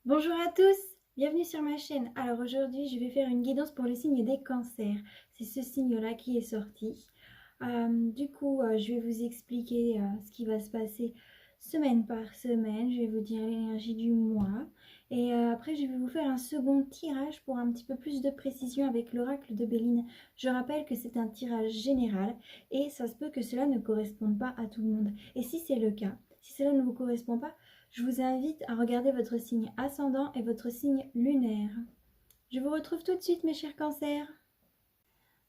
Bonjour à tous, bienvenue sur ma chaîne. Alors aujourd'hui, je vais faire une guidance pour le signe des cancers. C'est ce signe-là qui est sorti. Je vais vous expliquer ce qui va se passer semaine par semaine. Je vais vous dire l'énergie du mois. Et après, je vais vous faire un second tirage pour un petit peu plus de précision avec l'oracle de Béline. Je rappelle que c'est un tirage général et ça se peut que cela ne corresponde pas à tout le monde. Et si c'est le cas, si cela ne vous correspond pas, je vous invite à regarder votre signe ascendant et votre signe lunaire. Je vous retrouve tout de suite mes chers cancers.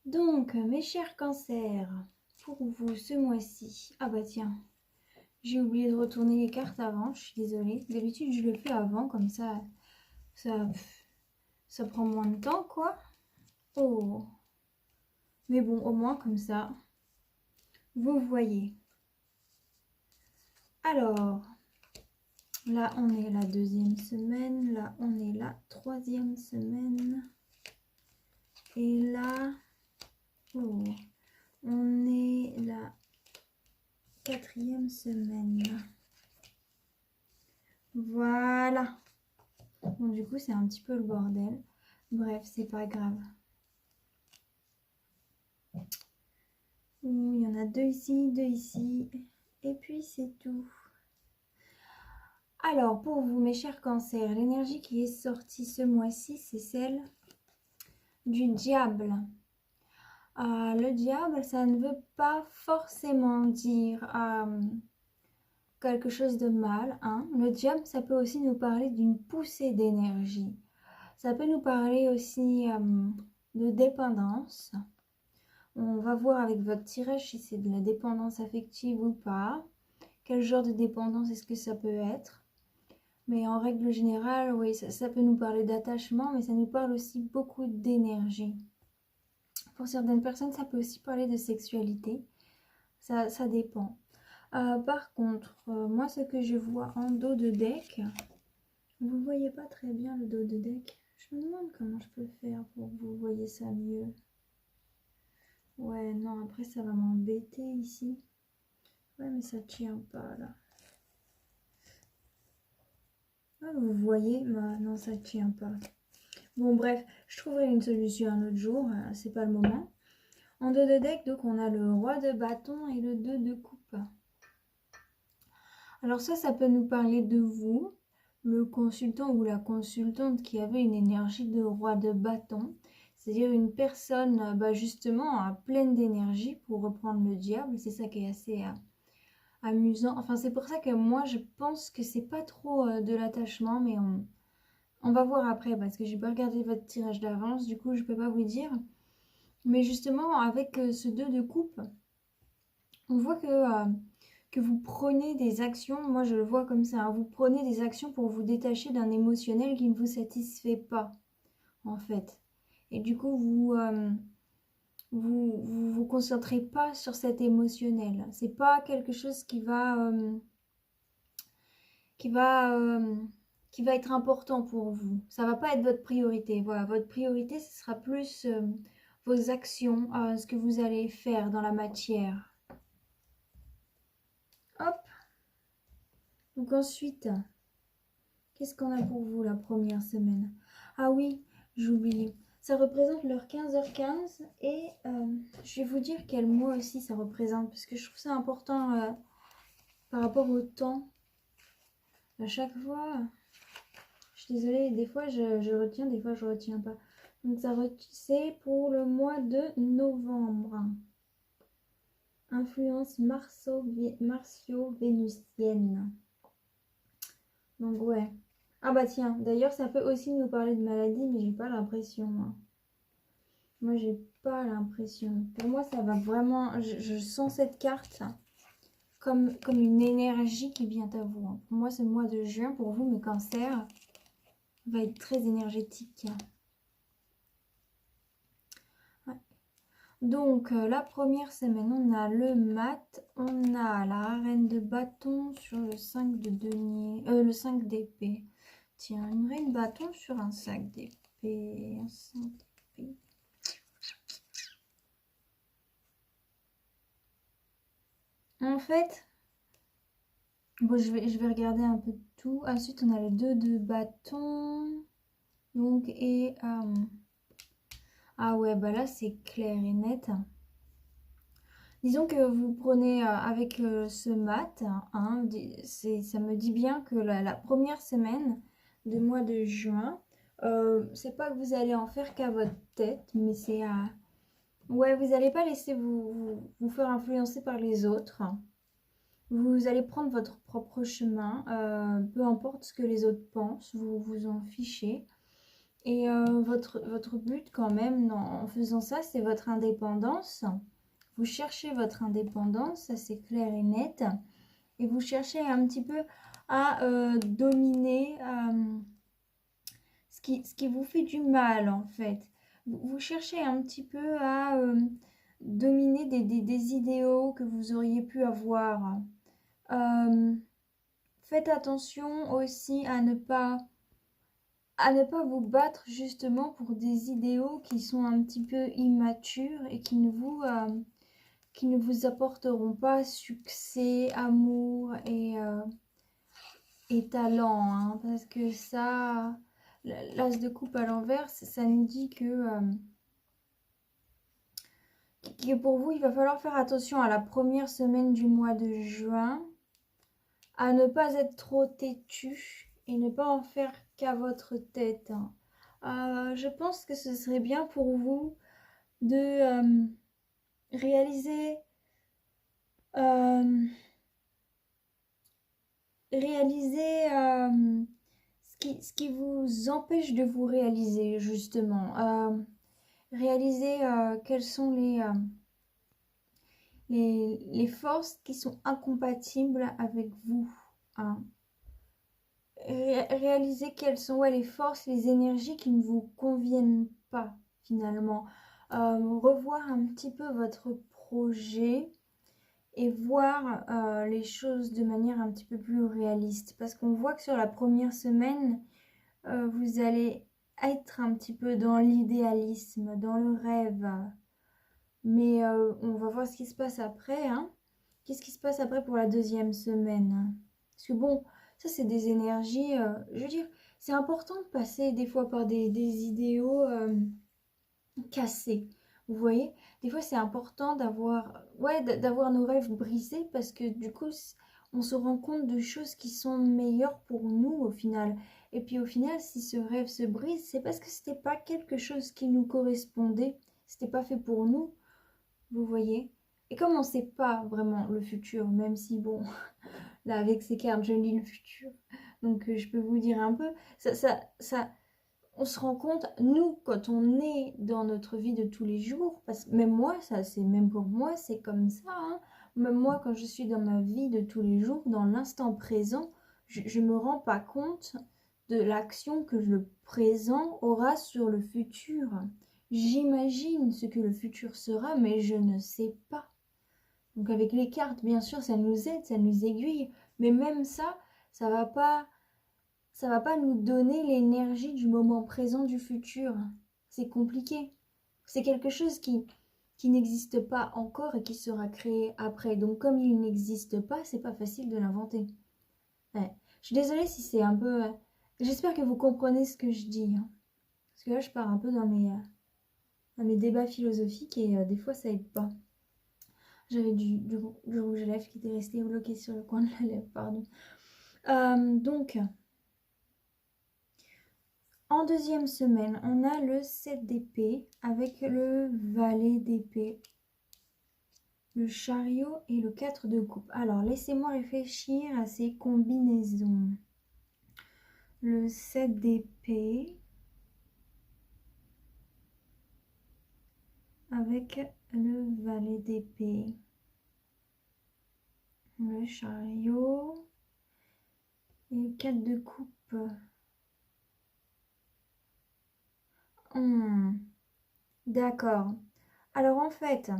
Donc mes chers cancers, pour vous ce mois-ci, ah bah tiens, j'ai oublié de retourner les cartes avant, je suis désolée. D'habitude je le fais avant, comme ça, ça prend moins de temps quoi. Oh, mais bon, au moins comme ça, vous voyez. Alors, là on est la deuxième semaine, là on est la troisième semaine. Et là, oh, on est la quatrième semaine. Voilà. Bon, du coup, c'est un petit peu le bordel. Bref, c'est pas grave. Il y en a deux ici. Et puis, c'est tout. Alors, pour vous, mes chers cancers, l'énergie qui est sortie ce mois-ci, c'est celle du diable. Le diable, ça ne veut pas forcément dire quelque chose de mal, hein. Le diable, ça peut aussi nous parler d'une poussée d'énergie. Ça peut nous parler aussi de dépendance. On va voir avec votre tirage si c'est de la dépendance affective ou pas. Quel genre de dépendance est-ce que ça peut être? Mais en règle générale, oui, ça peut nous parler d'attachement, mais ça nous parle aussi beaucoup d'énergie. Pour certaines personnes, ça peut aussi parler de sexualité. Ça dépend. Par contre, moi, ce que je vois en dos de deck, vous ne voyez pas très bien le dos de deck. Je me demande comment je peux faire pour que vous voyez ça mieux. Ouais, non, après ça va m'embêter ici. Ouais, mais ça tient pas là. Ah, vous voyez, bah, non, ça tient pas. Bon, bref, je trouverai une solution un autre jour, c'est pas le moment. En dos de deck, donc, on a le roi de bâton et le 2 de coupe. Alors ça peut nous parler de vous, le consultant ou la consultante qui avait une énergie de roi de bâton, c'est-à-dire une personne justement pleine d'énergie pour reprendre le diable. C'est ça qui est assez amusant. Enfin, c'est pour ça que moi je pense que c'est pas trop de l'attachement, mais on va voir après parce que j'ai pas regardé votre tirage d'avance, du coup je peux pas vous dire. Mais justement avec ce 2 de coupe, on voit que vous prenez des actions, moi je le vois comme ça, hein, vous prenez des actions pour vous détacher d'un émotionnel qui ne vous satisfait pas, en fait. Et du coup, vous concentrez pas sur cet émotionnel. C'est pas quelque chose qui va, euh, qui va être important pour vous. Ça va pas être votre priorité. Voilà, votre priorité, ce sera plus vos actions, ce que vous allez faire dans la matière. Hop. Donc ensuite, qu'est-ce qu'on a pour vous la première semaine? Ah oui, j'ai oublié. Ça représente l'heure 15h15 et je vais vous dire quel mois aussi ça représente parce que je trouve ça important par rapport au temps. À chaque fois, je suis désolée, des fois je retiens, des fois je retiens pas. Donc c'est pour le mois de novembre. Influence martio-vénusienne. Donc ouais. Ah bah tiens, d'ailleurs ça peut aussi nous parler de maladie, mais j'ai pas l'impression. Moi j'ai pas l'impression. Pour moi ça va vraiment, je sens cette carte comme une énergie qui vient à vous, hein. Pour moi ce mois de juin, pour vous mes cancers, va être très énergétique. Ouais. Donc la première semaine, on a le mat, on a la reine de bâton sur le 5 de denier, le 5 d'épée. Tiens, une reine de bâton sur un 5 d'épée, un 5 d'épée. En fait, bon, je vais regarder un peu tout. Ensuite, on a le 2 de bâton. Donc, et... ah ouais, bah là, c'est clair et net. Disons que vous prenez avec ce mat, hein, ça me dit bien que la première semaine du mois de juin, c'est pas que vous allez en faire qu'à votre tête, mais c'est à... Ouais, vous n'allez pas laisser vous faire influencer par les autres. Vous allez prendre votre propre chemin, peu importe ce que les autres pensent, vous vous en fichez. Et votre but quand même en faisant ça, c'est votre indépendance. Vous cherchez votre indépendance, ça c'est clair et net. Et vous cherchez un petit peu à dominer ce qui vous fait du mal en fait. Vous cherchez un petit peu à dominer des idéaux que vous auriez pu avoir. Faites attention aussi à ne pas vous battre justement pour des idéaux qui sont un petit peu immatures et qui ne vous apporteront pas succès, amour et talent, hein, parce que ça, l'as de coupe à l'envers, ça nous dit que pour vous, il va falloir faire attention à la première semaine du mois de juin, à ne pas être trop têtu et ne pas en faire qu'à votre tête, hein. Je pense que ce serait bien pour vous de réaliser euh, ce qui vous empêche de vous réaliser justement. Réaliser quelles sont les forces qui sont incompatibles avec vous, hein. Réaliser quelles sont les forces, les énergies qui ne vous conviennent pas finalement. Revoir un petit peu votre projet et voir les choses de manière un petit peu plus réaliste. Parce qu'on voit que sur la première semaine, vous allez être un petit peu dans l'idéalisme, dans le rêve. Mais on va voir ce qui se passe après, hein. Qu'est-ce qui se passe après pour la deuxième semaine? Parce que bon, ça c'est des énergies, je veux dire, c'est important de passer des fois par des idéaux cassés. Vous voyez? Des fois c'est important d'avoir nos rêves brisés parce que du coup, on se rend compte de choses qui sont meilleures pour nous au final. Et puis au final, si ce rêve se brise, c'est parce que c'était pas quelque chose qui nous correspondait, c'était pas fait pour nous. Vous voyez? Et comme on ne sait pas vraiment le futur, même si, bon, là, avec ces cartes, je lis le futur, donc je peux vous dire un peu, on se rend compte, nous, quand on est dans notre vie de tous les jours, parce que même moi, ça, c'est même pour moi, c'est comme ça, hein. Même moi, quand je suis dans ma vie de tous les jours, dans l'instant présent, je ne me rends pas compte de l'action que le présent aura sur le futur. J'imagine ce que le futur sera, mais je ne sais pas. Donc avec les cartes, bien sûr, ça nous aide, ça nous aiguille, mais même ça, ça va pas nous donner l'énergie du moment présent du futur. C'est compliqué. C'est quelque chose qui n'existe pas encore et qui sera créé après. Donc comme il n'existe pas, c'est pas facile de l'inventer. Ouais. Je suis désolée si c'est un peu... J'espère que vous comprenez ce que je dis, hein. Parce que là, je pars un peu dans mes débats philosophiques et des fois, ça aide pas. J'avais du rouge à lèvres qui était resté bloqué sur le coin de la lèvre, pardon. Donc, en deuxième semaine, on a le 7 d'épée avec le valet d'épée, le chariot et le 4 de coupe. Alors, laissez-moi réfléchir à ces combinaisons. Le 7 d'épée avec le valet d'épée, le chariot et le 4 de coupe. D'accord. Alors en fait,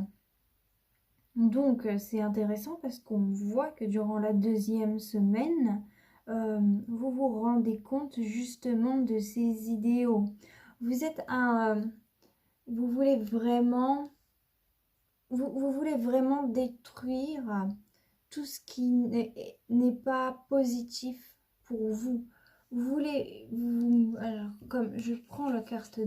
donc c'est intéressant parce qu'on voit que durant la deuxième semaine, vous vous rendez compte justement de ces idéaux. Vous êtes vous voulez vraiment, vous voulez vraiment détruire tout ce qui n'est pas positif pour vous. Vous voulez, alors, comme je prends la carte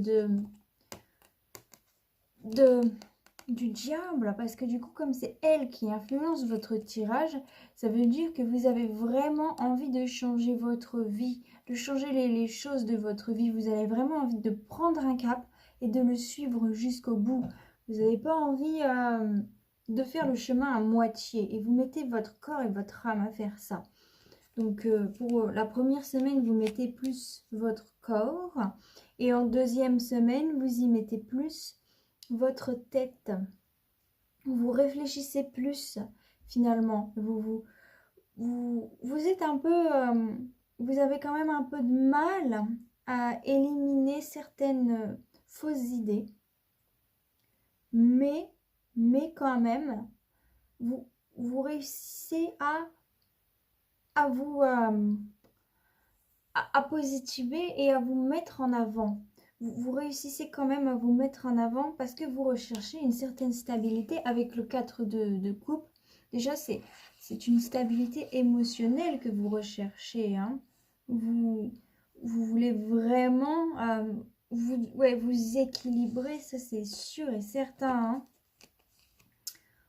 du diable, parce que du coup, comme c'est elle qui influence votre tirage, ça veut dire que vous avez vraiment envie de changer votre vie, de changer les choses de votre vie. Vous avez vraiment envie de prendre un cap et de le suivre jusqu'au bout. Vous n'avez pas envie de faire le chemin à moitié et vous mettez votre corps et votre âme à faire ça. Donc pour la première semaine, vous mettez plus votre corps et en deuxième semaine, vous y mettez plus votre tête. Vous réfléchissez plus finalement. Vous êtes un peu... vous avez quand même un peu de mal à éliminer certaines fausses idées. Mais quand même, vous réussissez à vous... à positiver et à vous mettre en avant. Vous réussissez quand même à vous mettre en avant parce que vous recherchez une certaine stabilité avec le 4 de coupe. Déjà, c'est une stabilité émotionnelle que vous recherchez. Hein. Vous voulez vraiment vous équilibrer, ça c'est sûr et certain. Hein.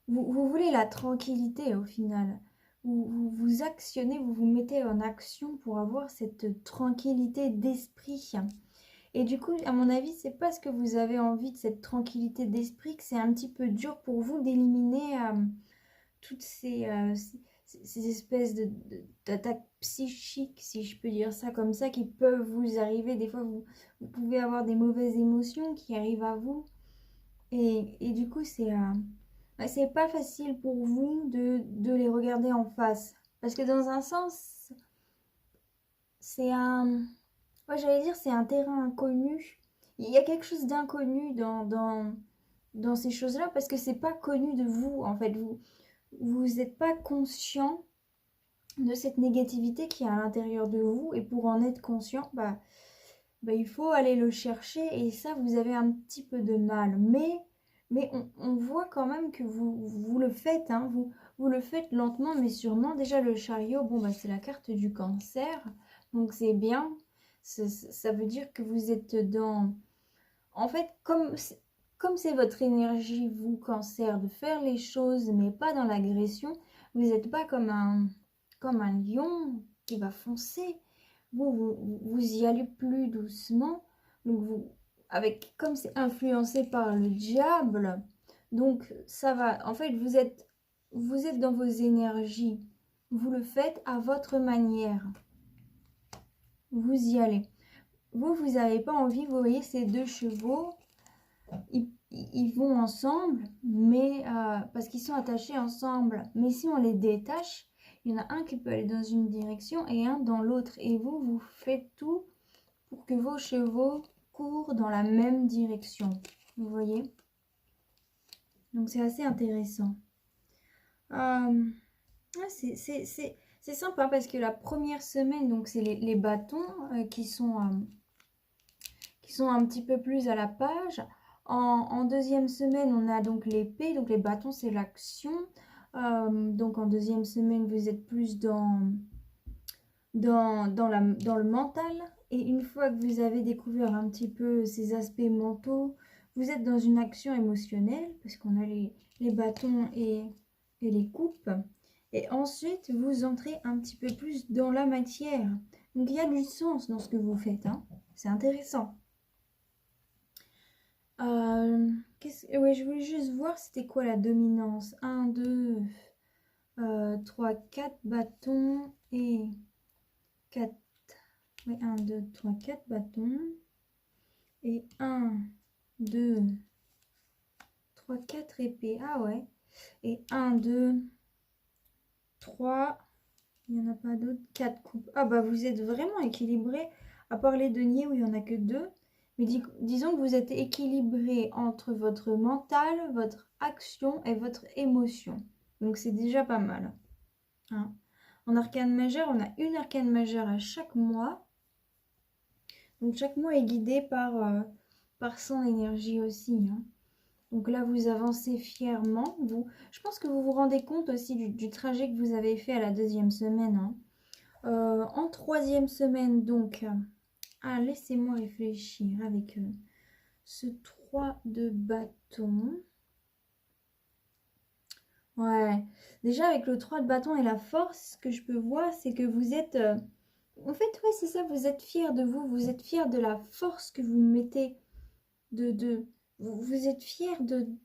Vous voulez la tranquillité au final. Vous actionnez, vous vous mettez en action pour avoir cette tranquillité d'esprit. Et du coup, à mon avis, c'est parce que vous avez envie de cette tranquillité d'esprit que c'est un petit peu dur pour vous d'éliminer toutes ces espèces d'attaques psychiques, si je peux dire ça comme ça, qui peuvent vous arriver. Des fois, vous pouvez avoir des mauvaises émotions qui arrivent à vous. Et du coup, c'est pas facile pour vous de les regarder en face. Parce que dans un sens, c'est ouais, j'allais dire, c'est un terrain inconnu. Il y a quelque chose d'inconnu dans ces choses-là parce que c'est pas connu de vous, en fait. Vous n'êtes pas conscient de cette négativité qui est à l'intérieur de vous. Et pour en être conscient, il faut aller le chercher. Et ça, vous avez un petit peu de mal. Mais on voit quand même que vous le faites, hein, vous le faites lentement mais sûrement. Déjà le chariot, c'est la carte du cancer, donc c'est bien. Ça veut dire que vous êtes dans... En fait, comme c'est votre énergie, vous, cancer, de faire les choses mais pas dans l'agression, vous n'êtes pas comme un lion qui va foncer. Vous y allez plus doucement, donc comme c'est influencé par le diable, donc ça va, en fait vous êtes dans vos énergies, vous le faites à votre manière, vous y allez. Vous n'avez pas envie, vous voyez ces deux chevaux, ils vont ensemble, mais parce qu'ils sont attachés ensemble, mais si on les détache, il y en a un qui peut aller dans une direction et un dans l'autre, et vous faites tout pour que vos chevaux courent dans la même direction, vous voyez. Donc c'est assez intéressant. C'est sympa parce que la première semaine, donc c'est les bâtons qui sont un petit peu plus à la page. En deuxième semaine, on a donc l'épée, donc les bâtons c'est l'action. Donc en deuxième semaine, vous êtes plus dans le mental. Et une fois que vous avez découvert un petit peu ces aspects mentaux, vous êtes dans une action émotionnelle, parce qu'on a les bâtons et les coupes. Et ensuite, vous entrez un petit peu plus dans la matière. Donc il y a du sens dans ce que vous faites. Hein. C'est intéressant. Ouais, je voulais juste voir c'était quoi la dominance. 1, 2, 3, 4 bâtons et 4. Oui, 1, 2, 3, 4 bâtons. Et 1, 2, 3, 4 épées. Ah ouais. Et 1, 2, 3. Il n'y en a pas d'autres. 4 coupes. Ah bah vous êtes vraiment équilibré. À part les deniers où il n'y en a que 2. Mais disons que vous êtes équilibré entre votre mental, votre action et votre émotion. Donc c'est déjà pas mal. Hein. En arcane majeure, on a une arcane majeure à chaque mois. Donc chaque mois est guidé par son énergie aussi. Hein. Donc là, vous avancez fièrement. Je pense que vous vous rendez compte aussi du trajet que vous avez fait à la deuxième semaine. Hein. En troisième semaine, donc, laissez-moi réfléchir avec ce 3 de bâton. Ouais, déjà avec le 3 de bâton et la force, ce que je peux voir, c'est que vous êtes... en fait, ouais, c'est ça, vous êtes fiers de vous, vous êtes fiers de la force que vous mettez, vous êtes fiers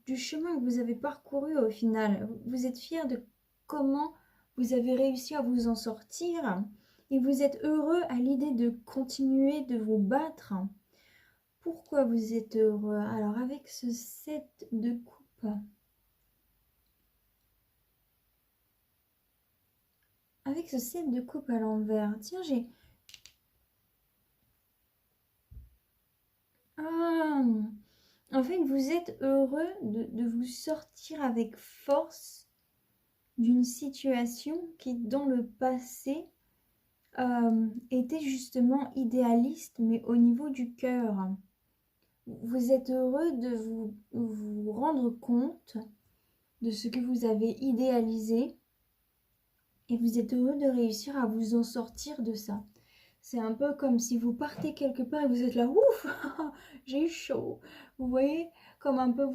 du chemin que vous avez parcouru au final. Vous êtes fiers de comment vous avez réussi à vous en sortir. Et vous êtes heureux à l'idée de continuer de vous battre. Pourquoi vous êtes heureux? Alors, avec ce 7 de coupe... Avec ce 7 de coupe à l'envers, tiens, j'ai... Ah, en fait, vous êtes heureux de vous sortir avec force d'une situation qui, dans le passé, était justement idéaliste, mais au niveau du cœur. Vous êtes heureux de vous rendre compte de ce que vous avez idéalisé et vous êtes heureux de réussir à vous en sortir de ça. C'est un peu comme si vous partez quelque part et vous êtes là, ouf, j'ai eu chaud. Vous voyez, comme un peu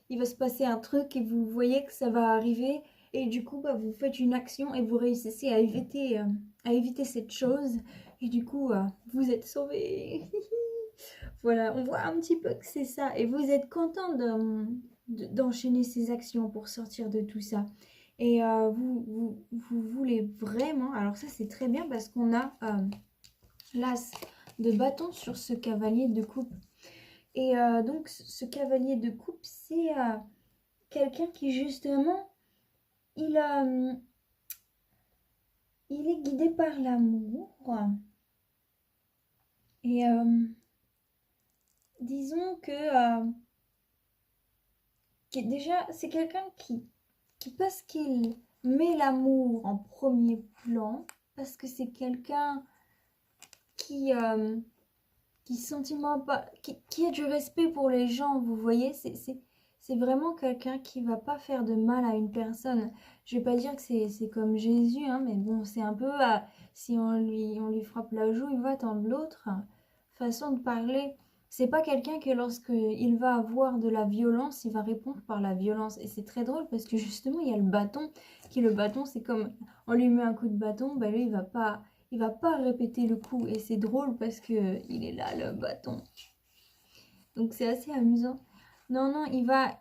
il va se passer un truc et vous voyez que ça va arriver et du coup, vous faites une action et vous réussissez à éviter cette chose et du coup, vous êtes sauvé. Voilà, on voit un petit peu que c'est ça et vous êtes content d'enchaîner ces actions pour sortir de tout ça. Et vous voulez vraiment, alors ça c'est très bien parce qu'on a l'as de bâton sur ce cavalier de coupe. Et donc ce cavalier de coupe, c'est quelqu'un qui justement, il, il est guidé par l'amour. Et disons que déjà, c'est quelqu'un parce qu'il met l'amour en premier plan, parce que c'est quelqu'un qui, qui a du respect pour les gens, vous voyez, c'est vraiment quelqu'un qui va pas faire de mal à une personne. Je vais pas dire que c'est comme Jésus, hein, mais bon, c'est un peu, si on lui frappe la joue, il va tendre l'autre. Façon de parler. C'est pas quelqu'un que lorsqu'il va avoir de la violence, il va répondre par la violence. Et c'est très drôle parce que justement, il y a le bâton, le bâton, c'est comme, on lui met un coup de bâton, lui, il va pas répéter le coup et c'est drôle parce que il est là le bâton. Donc c'est assez amusant. Non, non, il va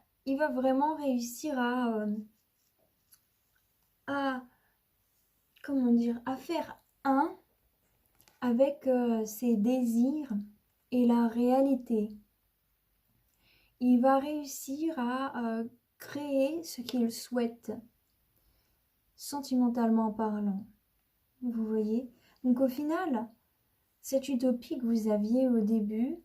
vraiment réussir à comment dire, à faire un avec ses désirs et la réalité. Il va réussir à créer ce qu'il souhaite, sentimentalement parlant. Vous voyez? Donc au final, cette utopie que vous aviez au début,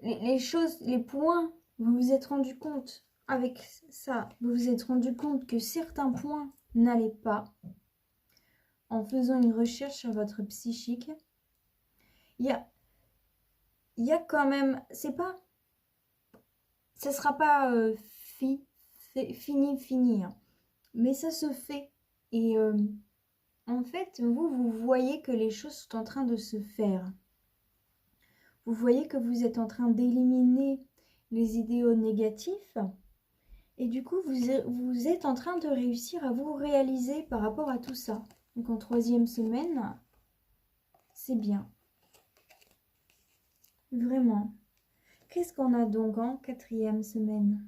les choses, les points, vous vous êtes rendu compte avec ça, vous vous êtes rendu compte que certains points n'allaient pas en faisant une recherche sur votre psychique. Il y a quand même, ça sera pas fini, hein, mais ça se fait. Et en fait, vous voyez que les choses sont en train de se faire. Vous voyez que vous êtes en train d'éliminer les idéaux négatifs et du coup, vous êtes en train de réussir à vous réaliser par rapport à tout ça. Donc en troisième semaine, c'est bien. Vraiment. Qu'est-ce qu'on a donc en quatrième semaine?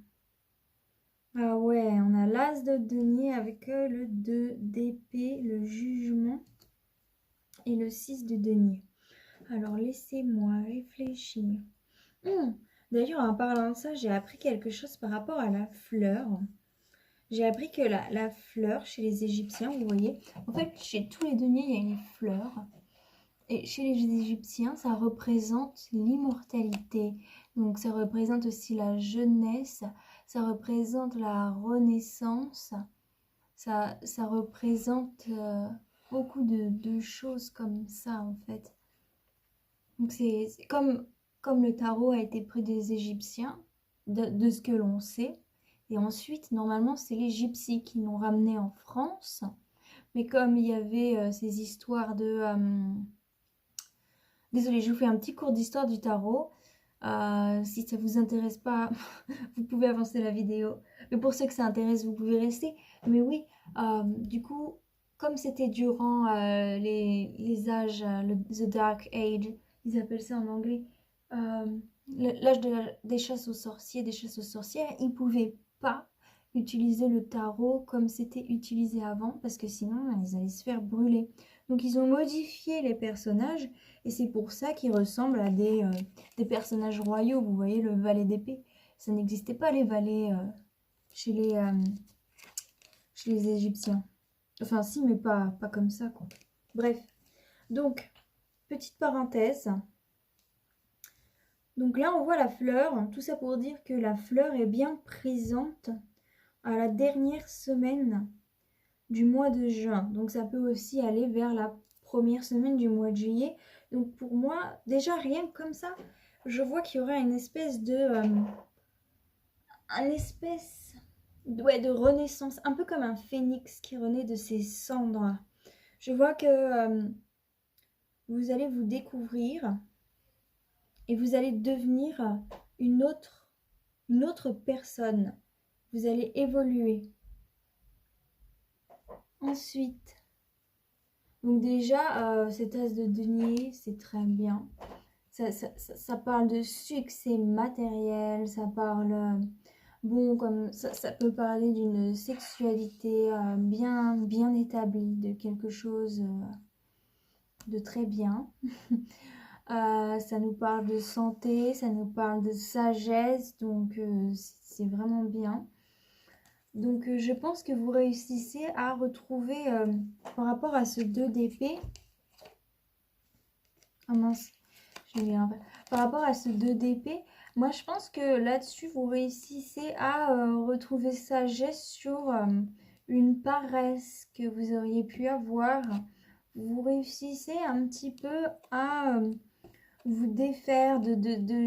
Ah ouais, on a l'as de denier avec le 2 d'épée, le jugement et le 6 de denier. Alors laissez-moi réfléchir. D'ailleurs, en parlant de ça, j'ai appris quelque chose par rapport à la fleur. J'ai appris que la fleur, chez les Égyptiens, vous voyez, en fait, chez tous les deniers, il y a une fleur. Et chez les Égyptiens, ça représente l'immortalité. Donc, ça représente aussi la jeunesse, ça représente la renaissance, ça représente beaucoup de choses comme ça, en fait. Donc, c'est comme le tarot a été pris des Égyptiens, de ce que l'on sait. Et ensuite, normalement, c'est les Gypsies qui l'ont ramené en France Mais comme il y avait ces histoires de... Désolée, je vous fais un petit cours d'histoire du tarot. Si ça vous intéresse pas, vous pouvez avancer la vidéo. Mais pour ceux que ça intéresse, vous pouvez rester. Mais oui, du coup, comme c'était durant les âges, The Dark Age, ils appellent ça en anglais, l'âge des chasses aux sorciers, des chasses aux sorcières, ils pouvaient pas utiliser le tarot comme c'était utilisé avant, parce que sinon, ils allaient se faire brûler. Donc, ils ont modifié les personnages, et c'est pour ça qu'ils ressemblent à des personnages royaux. Vous voyez, le valet d'épée, ça n'existait pas, les valets chez chez les Égyptiens. Enfin, si, mais pas comme ça, quoi. Bref, donc, petite parenthèse. Donc là, on voit la fleur. Tout ça pour dire que la fleur est bien présente à la dernière semaine du mois de juin. Donc ça peut aussi aller vers la première semaine du mois de juillet. Donc pour moi, déjà rien que comme ça, je vois qu'il y aura une espèce de renaissance, un peu comme un phénix qui renaît de ses cendres. Je vois que vous allez vous découvrir et vous allez devenir une autre personne. Vous allez évoluer. Ensuite, donc déjà, cet as de denier, c'est très bien. Ça parle de succès matériel, ça parle, bon, comme ça peut parler d'une sexualité bien établie, de quelque chose de très bien. Ça nous parle de santé, ça nous parle de sagesse, donc c'est vraiment bien. Donc je pense que vous réussissez à retrouver par rapport à ce 2 d'épée. Ah mince, je vais par rapport à ce 2 d'épée, moi je pense que là-dessus vous réussissez à retrouver sagesse sur une paresse que vous auriez pu avoir. Vous réussissez un petit peu à vous défaire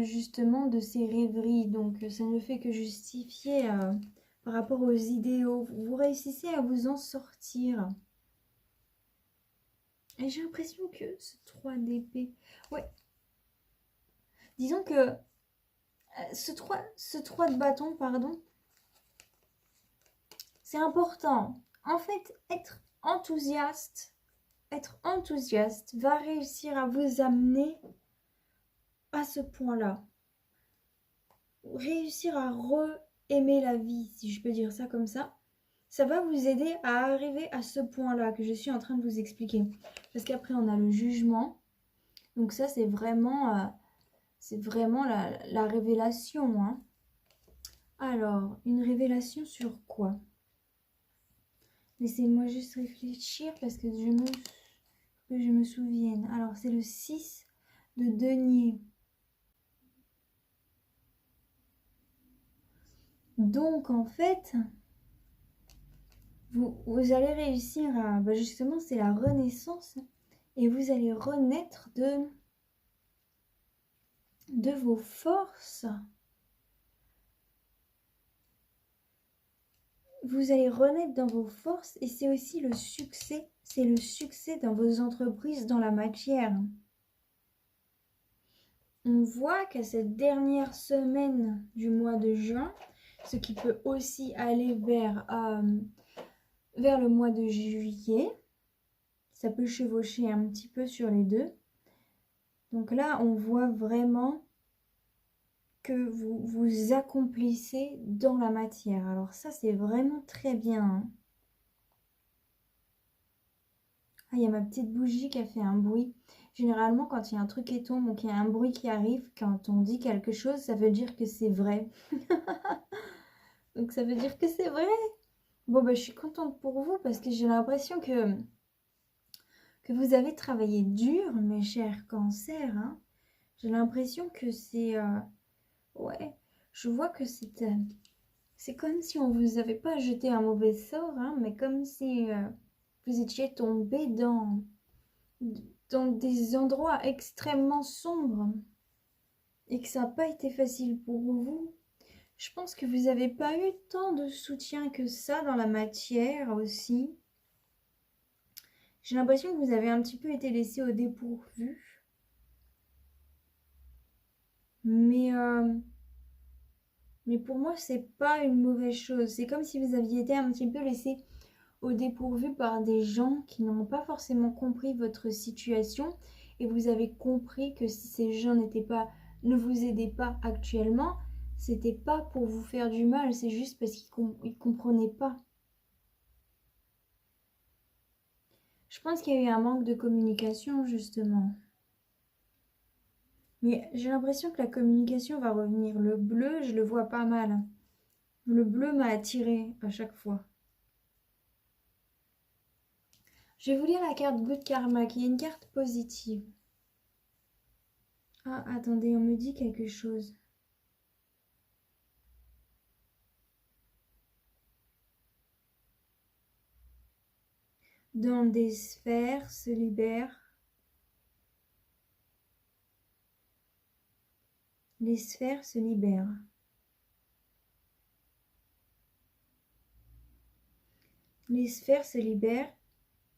justement de ces rêveries. Donc ça ne fait que justifier par rapport aux idéaux. Vous réussissez à vous en sortir. Et j'ai l'impression que ce 3 d'épée... Ouais. Disons que ce 3 de bâton, pardon, c'est important. En fait, être enthousiaste va réussir à vous amener à ce point-là. Réussir à re-aimer la vie, si je peux dire ça comme ça. Ça va vous aider à arriver à ce point-là que je suis en train de vous expliquer. Parce qu'après, on a le jugement. Donc ça, c'est vraiment la révélation. Hein. Alors, une révélation sur quoi? Laissez-moi juste réfléchir parce que je me souvienne. Alors, c'est le 6 de denier. Donc, en fait, vous allez réussir à... justement, c'est la renaissance. Et vous allez renaître de vos forces. Vous allez renaître dans vos forces et c'est aussi le succès. C'est le succès dans vos entreprises, dans la matière. On voit qu'à cette dernière semaine du mois de juin, ce qui peut aussi aller vers le mois de juillet, ça peut chevaucher un petit peu sur les deux. Donc là, on voit vraiment que vous accomplissez dans la matière. Alors ça, c'est vraiment très bien. Hein. Ah, il y a ma petite bougie qui a fait un bruit. Généralement, quand il y a un truc qui tombe ou qu'il y a un bruit qui arrive, quand on dit quelque chose, ça veut dire que c'est vrai. Donc ça veut dire que c'est vrai. Bon, je suis contente pour vous parce que j'ai l'impression que vous avez travaillé dur, mes chers cancers. Hein. J'ai l'impression que c'est... ouais, je vois que c'est comme si on vous avait pas jeté un mauvais sort, hein, mais comme si vous étiez tombé dans des endroits extrêmement sombres et que ça n'a pas été facile pour vous. Je pense que vous n'avez pas eu tant de soutien que ça dans la matière aussi. J'ai l'impression que vous avez un petit peu été laissé au dépourvu. Mais pour moi, c'est pas une mauvaise chose. C'est comme si vous aviez été un petit peu laissé au dépourvu par des gens qui n'ont pas forcément compris votre situation et vous avez compris que si ces gens ne vous aidaient pas actuellement, c'était pas pour vous faire du mal, c'est juste parce qu'ils comprenaient pas. Je pense qu'il y a eu un manque de communication justement. Mais j'ai l'impression que la communication va revenir. Le bleu, je le vois pas mal. Le bleu m'a attiré à chaque fois. Je vais vous lire la carte Good Karma, qui est une carte positive. Ah, attendez, on me dit quelque chose. Dans des sphères se libèrent. Les sphères se libèrent. Les sphères se libèrent.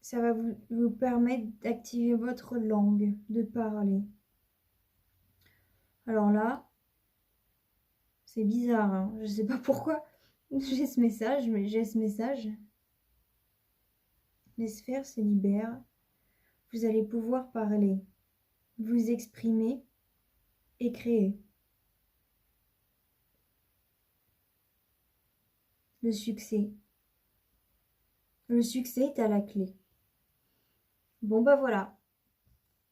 Ça va vous permettre d'activer votre langue, de parler. Alors là, c'est bizarre, hein. Je ne sais pas pourquoi j'ai ce message, mais j'ai ce message. Les sphères se libèrent. Vous allez pouvoir parler, vous exprimer et créer. Le succès. Le succès est à la clé. Bon bah voilà.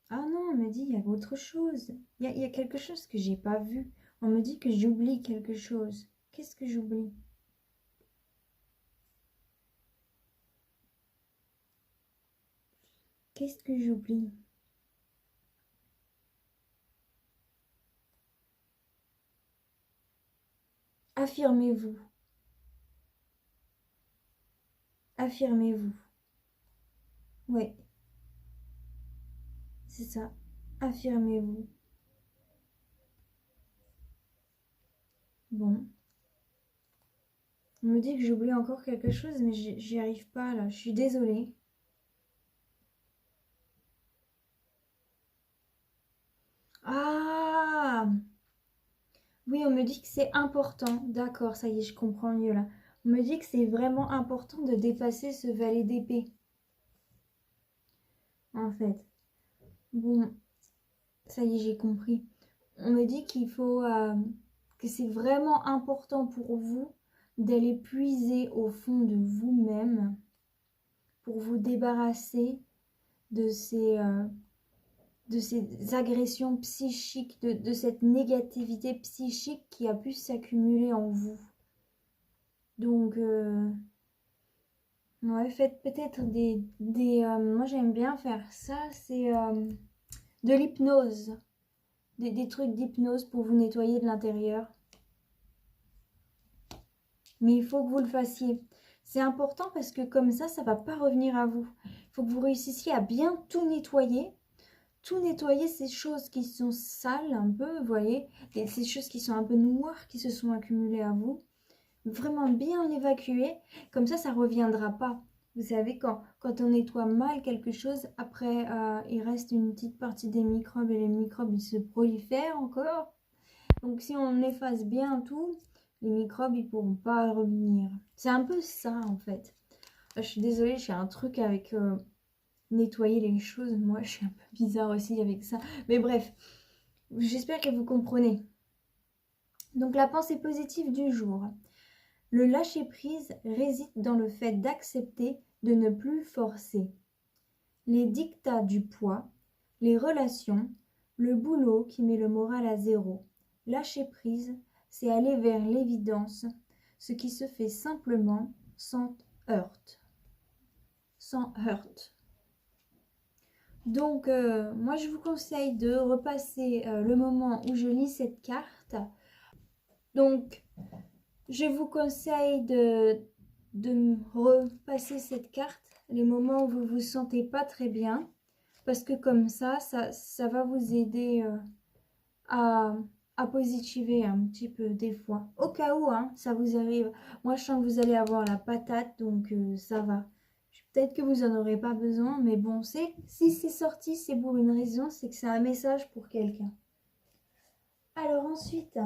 Ah non, on me dit il y a autre chose. Il y a quelque chose que j'ai pas vu. On me dit que j'oublie quelque chose. Qu'est-ce que j'oublie? Qu'est-ce que j'oublie? Affirmez-vous. Affirmez-vous. Oui, c'est ça. Affirmez-vous. Bon. On me dit que j'oublie encore quelque chose, mais j'y arrive pas là. Je suis désolée. Ah! Oui, on me dit que c'est important. D'accord, ça y est, je comprends mieux là. On me dit que c'est vraiment important de dépasser ce valet d'épée. En fait. Bon, ça y est, j'ai compris. On me dit que c'est vraiment important pour vous d'aller puiser au fond de vous-même pour vous débarrasser de ces agressions psychiques, de cette négativité psychique qui a pu s'accumuler en vous. Donc, ouais, faites peut-être moi j'aime bien faire ça, c'est de l'hypnose. Des trucs d'hypnose pour vous nettoyer de l'intérieur. Mais il faut que vous le fassiez. C'est important parce que comme ça ne va pas revenir à vous. Il faut que vous réussissiez à bien tout nettoyer ces choses qui sont sales un peu, vous voyez, et ces choses qui sont un peu noires qui se sont accumulées à vous. Vraiment bien l'évacuer, comme ça ne reviendra pas. Vous savez, quand on nettoie mal quelque chose, après il reste une petite partie des microbes et les microbes ils se prolifèrent encore. Donc si on efface bien tout, les microbes ils pourront pas revenir. C'est un peu ça en fait. Je suis désolée, j'ai un truc avec nettoyer les choses. Moi je suis un peu bizarre aussi avec ça. Mais bref, j'espère que vous comprenez. Donc la pensée positive du jour. Le lâcher-prise réside dans le fait d'accepter de ne plus forcer. Les dictats du poids, les relations, le boulot qui met le moral à zéro. Lâcher prise, c'est aller vers l'évidence, ce qui se fait simplement sans heurte. Sans heurte. Donc, moi, je vous conseille de repasser le moment où je lis cette carte. Donc, je vous conseille de repasser cette carte les moments où vous ne vous sentez pas très bien. Parce que comme ça va vous aider à, positiver un petit peu des fois. Au cas où, hein, ça vous arrive. Moi, je sens que vous allez avoir la patate, donc ça va. Peut-être que vous n'en aurez pas besoin, mais bon, si c'est sorti, c'est pour une raison, c'est que c'est un message pour quelqu'un. Alors ensuite,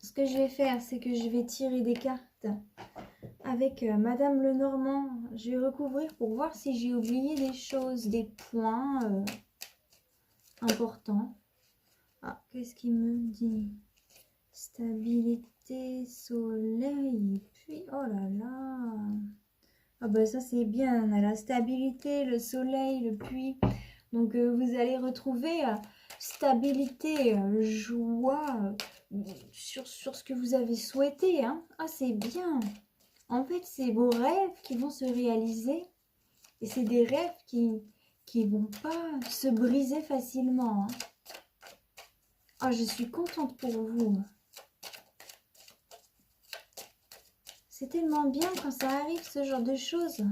ce que je vais faire, c'est que je vais tirer des cartes avec Madame Lenormand. Je vais recouvrir pour voir si j'ai oublié des choses, des points importants. Ah, qu'est-ce qu'il me dit? Stabilité, soleil, puis oh là là. Ah ben ça c'est bien, on a la stabilité, le soleil, le puits. Donc vous allez retrouver stabilité, joie sur ce que vous avez souhaité. Hein. Ah c'est bien. En fait c'est vos rêves qui vont se réaliser. Et c'est des rêves qui vont pas se briser facilement. Hein. Ah je suis contente pour vous. C'est tellement bien quand ça arrive, ce genre de choses.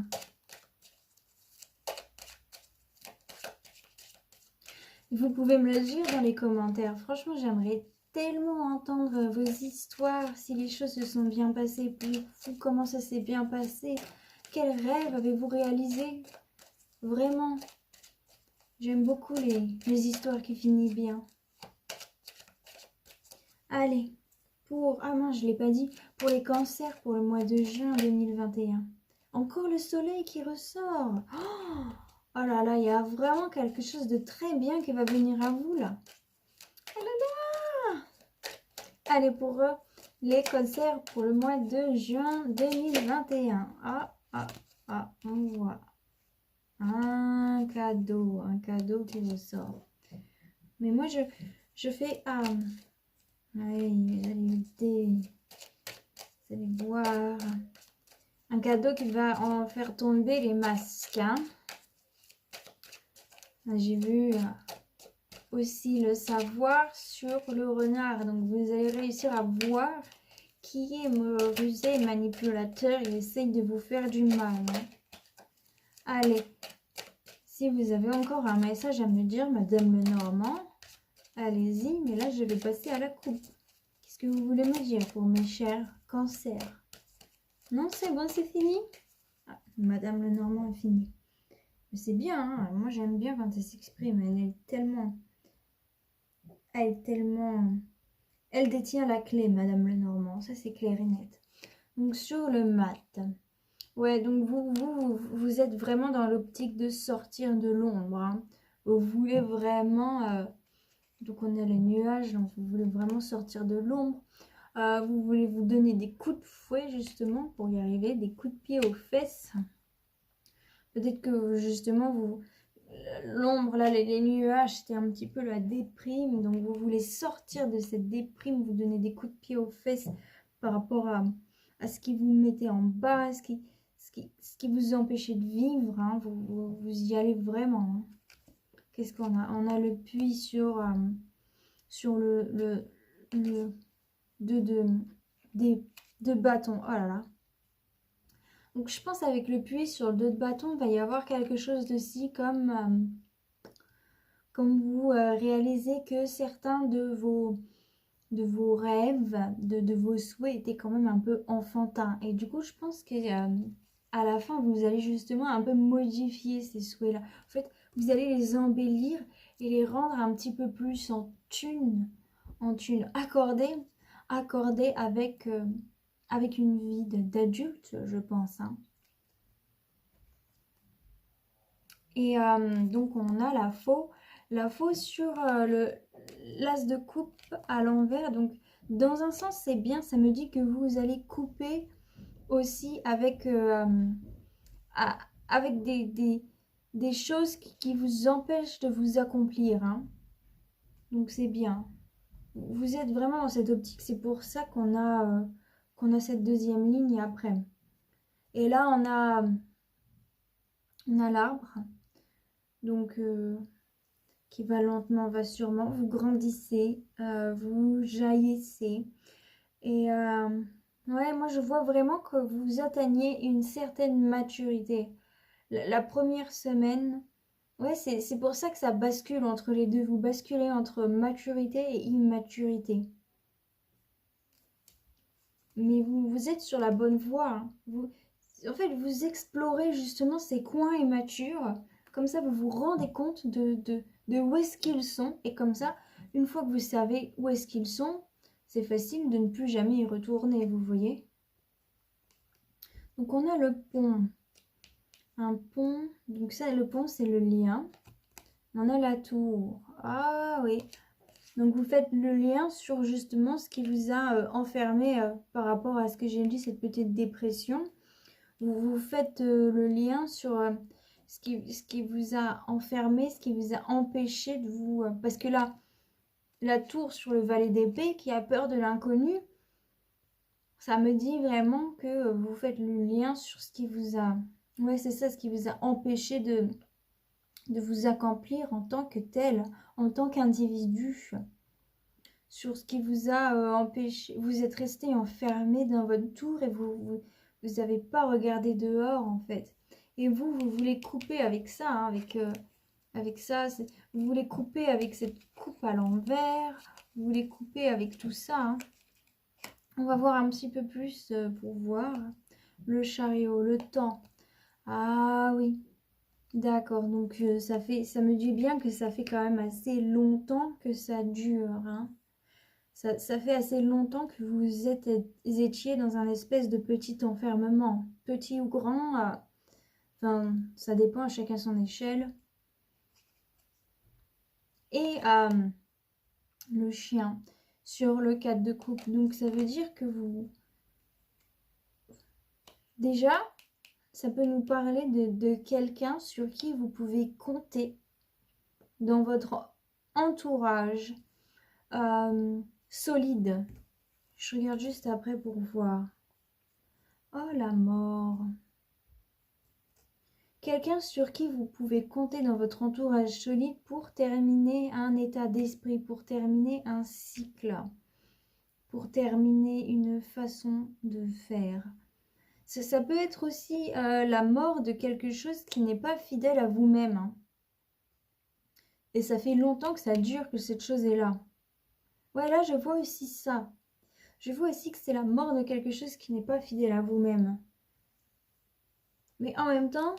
Vous pouvez me le dire dans les commentaires. Franchement, j'aimerais tellement entendre vos histoires, si les choses se sont bien passées pour vous, comment ça s'est bien passé. Quel rêve avez-vous réalisé? Vraiment, j'aime beaucoup les histoires qui finissent bien. Allez, ah non, je ne l'ai pas dit, pour les cancers pour le mois de juin 2021. Encore le soleil qui ressort. Oh là là, il y a vraiment quelque chose de très bien qui va venir à vous là. Oh là là. Allez, pour eux, les cancers pour le mois de juin 2021. On voit un cadeau qui ressort. Mais moi, je fais... oui, vous allez voir. Un cadeau qui va en faire tomber les masques. Hein. J'ai vu aussi le savoir sur le renard. Donc, vous allez réussir à voir qui est rusé et manipulateur et essaye de vous faire du mal. Hein. Allez, si vous avez encore un message à me dire, Madame Lenormand, allez-y. Mais là, je vais passer à la coupe. Qu'est-ce que vous voulez me dire pour mes chers cancers? Non, c'est bon, c'est fini? Ah, Madame Lenormand est fini. Mais c'est bien, hein. Moi j'aime bien quand elle s'exprime. Elle détient la clé, Madame Lenormand. Ça, c'est clair et net. Donc, sur le mat. Ouais, donc vous êtes vraiment dans l'optique de sortir de l'ombre. Hein. Vous voulez vraiment... donc, on a les nuages, donc vous voulez vraiment sortir de l'ombre. Vous voulez vous donner des coups de fouet justement pour y arriver, des coups de pied aux fesses. Peut-être que justement l'ombre là, les nuages, c'était un petit peu la déprime, donc vous voulez sortir de cette déprime, vous donner des coups de pied aux fesses par rapport à ce qui vous mettez en bas, ce qui vous empêchez de vivre. Hein. Vous y allez vraiment. Hein. Qu'est-ce qu'on a? On a le puits sur le de bâtons. Oh là là. Donc je pense avec le puits sur le 2 de bâton, il va y avoir quelque chose de si comme vous réalisez que certains de vos rêves, de vos souhaits étaient quand même un peu enfantins. Et du coup, je pense que à la fin, vous allez justement un peu modifier ces souhaits-là. En fait, vous allez les embellir et les rendre un petit peu plus en thune, accordés avec une vie d'adulte, je pense. Hein. Et donc, on a la faux sur l'as de coupe à l'envers. Donc, dans un sens, c'est bien. Ça me dit que vous allez couper aussi avec des choses qui vous empêchent de vous accomplir. Hein. Donc, c'est bien. Vous êtes vraiment dans cette optique. C'est pour ça qu'on a cette deuxième ligne après. Et là, on a l'arbre. Donc, qui va lentement, va sûrement. Vous grandissez, vous jaillissez. Et ouais, moi, je vois vraiment que vous atteignez une certaine maturité. La première semaine, ouais, c'est pour ça que ça bascule entre les deux. Vous basculez entre maturité et immaturité. Mais vous êtes sur la bonne voie. Hein. en fait, vous explorez justement ces coins immatures. Comme ça, vous vous rendez compte de où est-ce qu'ils sont. Et comme ça, une fois que vous savez où est-ce qu'ils sont, c'est facile de ne plus jamais y retourner, vous voyez. Donc, on a le pont. Un pont. Donc ça, le pont, c'est le lien. On a la tour. Ah oui. Donc, vous faites le lien sur justement ce qui vous a enfermé par rapport à ce que j'ai dit, cette petite dépression. Vous faites le lien sur ce qui vous a enfermé, ce qui vous a empêché de vous... parce que là, la tour sur le valet d'épée qui a peur de l'inconnu, ça me dit vraiment que vous faites le lien sur ce qui vous a... Ouais, c'est ça, ce qui vous a empêché de vous accomplir en tant que tel, en tant qu'individu. Sur ce qui vous a empêché... Vous êtes resté enfermé dans votre tour et vous n'avez pas regardé dehors, en fait. Et vous voulez couper avec ça, hein, avec ça. Vous voulez couper avec cette coupe à l'envers. Vous voulez couper avec tout ça. Hein. On va voir un petit peu plus pour voir. Le chariot, le temps. Ah oui, d'accord. Donc ça me dit bien que ça fait quand même assez longtemps que ça dure. Hein. Ça fait assez longtemps que vous étiez dans un espèce de petit enfermement. Petit ou grand, enfin, ça dépend à chacun son échelle. Et le chien sur le 4 de coupe. Donc ça veut dire que vous... Déjà, ça peut nous parler de quelqu'un sur qui vous pouvez compter dans votre entourage solide. Je regarde juste après pour voir. Oh, la mort. Quelqu'un sur qui vous pouvez compter dans votre entourage solide pour terminer un état d'esprit, pour terminer un cycle, pour terminer une façon de faire. Ça peut être aussi la mort de quelque chose qui n'est pas fidèle à vous-même. Hein. Et ça fait longtemps que ça dure que cette chose est là. Ouais, là, je vois aussi ça. Je vois aussi que c'est la mort de quelque chose qui n'est pas fidèle à vous-même. Mais en même temps,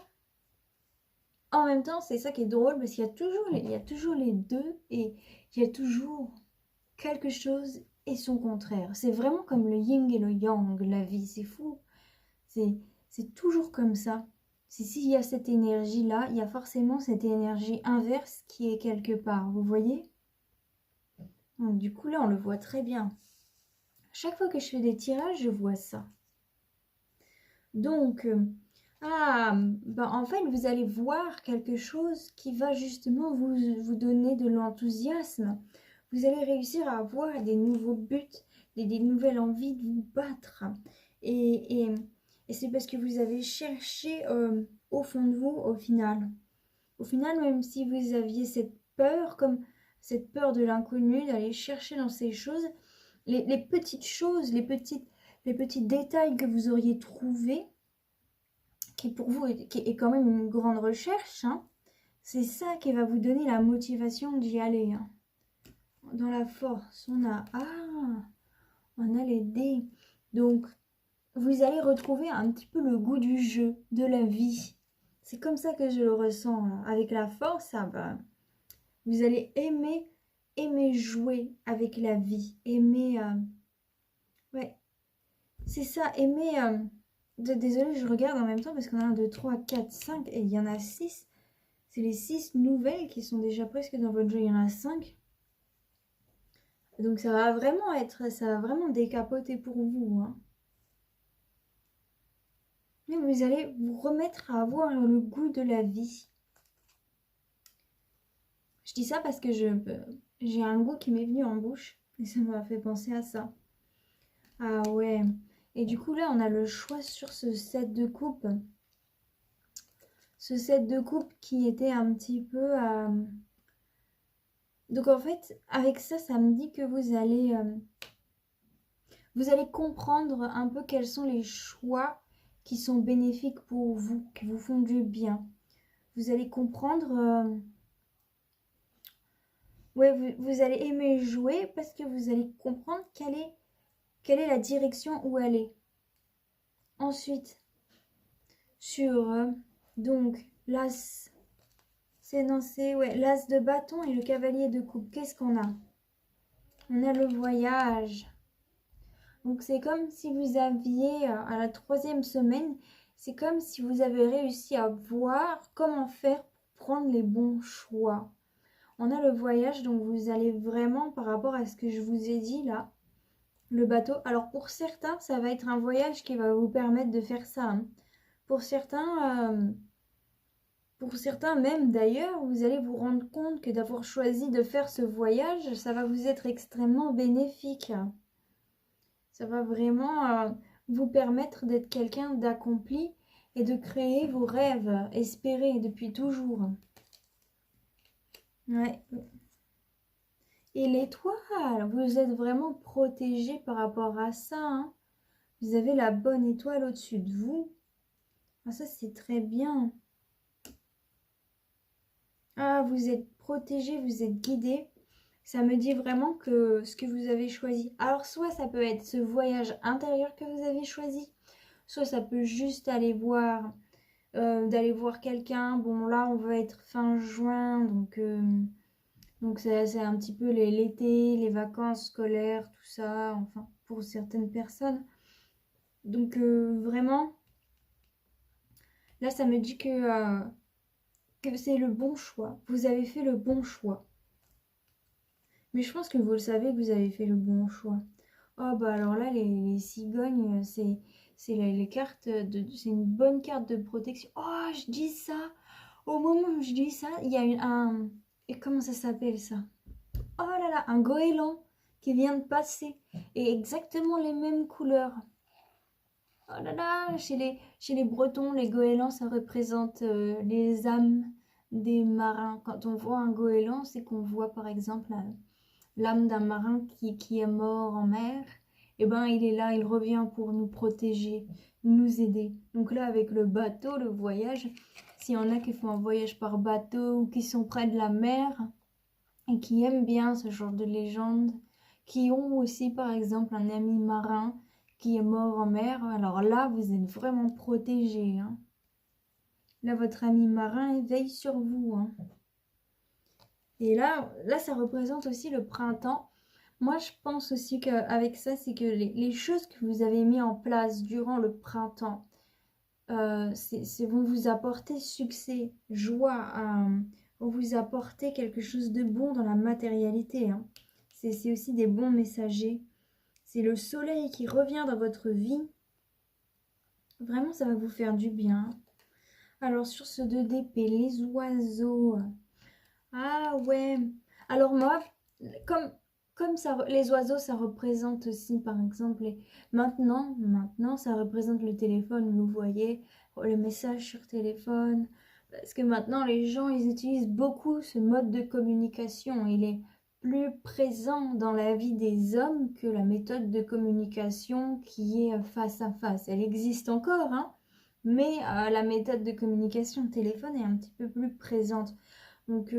c'est ça qui est drôle parce qu'il y a toujours les deux et il y a toujours quelque chose et son contraire. C'est vraiment comme le yin et le yang, la vie, c'est fou. C'est toujours comme ça. S'il y a cette énergie-là, il y a forcément cette énergie inverse qui est quelque part, vous voyez? Donc, du coup, là, on le voit très bien. Chaque fois que je fais des tirages, je vois ça. Donc, en fait, vous allez voir quelque chose qui va justement vous donner de l'enthousiasme. Vous allez réussir à avoir des nouveaux buts, des nouvelles envies de vous battre. Et c'est parce que vous avez cherché au fond de vous, au final. Au final, même si vous aviez cette peur, comme cette peur de l'inconnu, d'aller chercher dans ces choses, les petites choses, les petits détails que vous auriez trouvés, qui pour vous est quand même une grande recherche, hein, c'est ça qui va vous donner la motivation d'y aller. Hein. Dans la force, on a les dés. Donc, vous allez retrouver un petit peu le goût du jeu, de la vie. C'est comme ça que je le ressens. Là. Avec la force, vous allez aimer jouer avec la vie. Aimer... ouais, c'est ça, aimer... désolée, je regarde en même temps parce qu'on a 1, 2, 3, 4, 5 et il y en a 6. C'est les 6 nouvelles qui sont déjà presque dans votre jeu. Il y en a 5. Donc ça va vraiment décapoter pour vous. Hein. Mais vous allez vous remettre à avoir le goût de la vie. Je dis ça parce que j'ai un goût qui m'est venu en bouche et ça m'a fait penser à ça. Ah ouais. Et du coup là on a le choix sur ce set de coupe. Ce set de coupe qui était un petit peu... Donc en fait avec ça, ça me dit que vous allez comprendre un peu quels sont les choix qui sont bénéfiques pour vous, qui vous font du bien. Vous allez comprendre... ouais, vous allez aimer jouer parce que vous allez comprendre quelle est la direction où elle est. Ensuite, sur donc l'as, c'est non, c'est ouais, l'as de bâton et le cavalier de coupe. Qu'est-ce qu'on a? On a le voyage. Donc c'est comme si vous aviez, à la 3e semaine, c'est comme si vous avez réussi à voir comment faire pour prendre les bons choix. On a le voyage, donc vous allez vraiment, par rapport à ce que je vous ai dit là, le bateau. Alors pour certains, ça va être un voyage qui va vous permettre de faire ça, hein. Pour certains même d'ailleurs, vous allez vous rendre compte que d'avoir choisi de faire ce voyage, ça va vous être extrêmement bénéfique. Ça va vraiment vous permettre d'être quelqu'un d'accompli et de créer vos rêves espérés depuis toujours. Ouais. Et l'étoile, vous êtes vraiment protégé par rapport à ça, hein. Vous avez la bonne étoile au-dessus de vous. Ah, ça, c'est très bien. Ah, vous êtes protégé, vous êtes guidé. Ça me dit vraiment que ce que vous avez choisi. Alors, soit ça peut être ce voyage intérieur que vous avez choisi, soit ça peut juste d'aller voir quelqu'un. Bon, là, on va être fin juin, donc c'est un petit peu l'été, les vacances scolaires, tout ça, enfin, pour certaines personnes. Donc, vraiment, là, ça me dit que c'est le bon choix. Vous avez fait le bon choix. Mais je pense que vous le savez que vous avez fait le bon choix. Oh bah alors là, les cigognes, c'est les cartes c'est une bonne carte de protection. Oh, je dis ça. Au moment où je dis ça, il y a un... Et comment ça s'appelle ça? Oh là là, un goéland qui vient de passer. Et exactement les mêmes couleurs. Oh là là, chez les Bretons, les goélands, ça représente les âmes des marins. Quand on voit un goéland, c'est qu'on voit par exemple l'âme d'un marin qui est mort en mer. Et ben il est là, il revient pour nous protéger, nous aider. Donc là, avec le bateau, le voyage, s'il y en a qui font un voyage par bateau ou qui sont près de la mer et qui aiment bien ce genre de légende, qui ont aussi par exemple un ami marin qui est mort en mer, alors là, vous êtes vraiment protégés, hein. Là, votre ami marin il veille sur vous, hein. Et là, ça représente aussi le printemps. Moi, je pense aussi qu'avec ça, c'est que les choses que vous avez mis en place durant le printemps, vont vous apporter succès, joie, vont vous apporter quelque chose de bon dans la matérialité, hein. C'est aussi des bons messagers. C'est le soleil qui revient dans votre vie. Vraiment, ça va vous faire du bien. Alors, sur ce 2 d'épée, les oiseaux. Ah ouais. Alors moi, comme ça, les oiseaux, ça représente aussi, par exemple, maintenant, ça représente le téléphone. Vous voyez, le message sur téléphone. Parce que maintenant, les gens, ils utilisent beaucoup ce mode de communication. Il est plus présent dans la vie des hommes que la méthode de communication qui est face à face. Elle existe encore, hein, mais la méthode de communication téléphone est un petit peu plus présente. Donc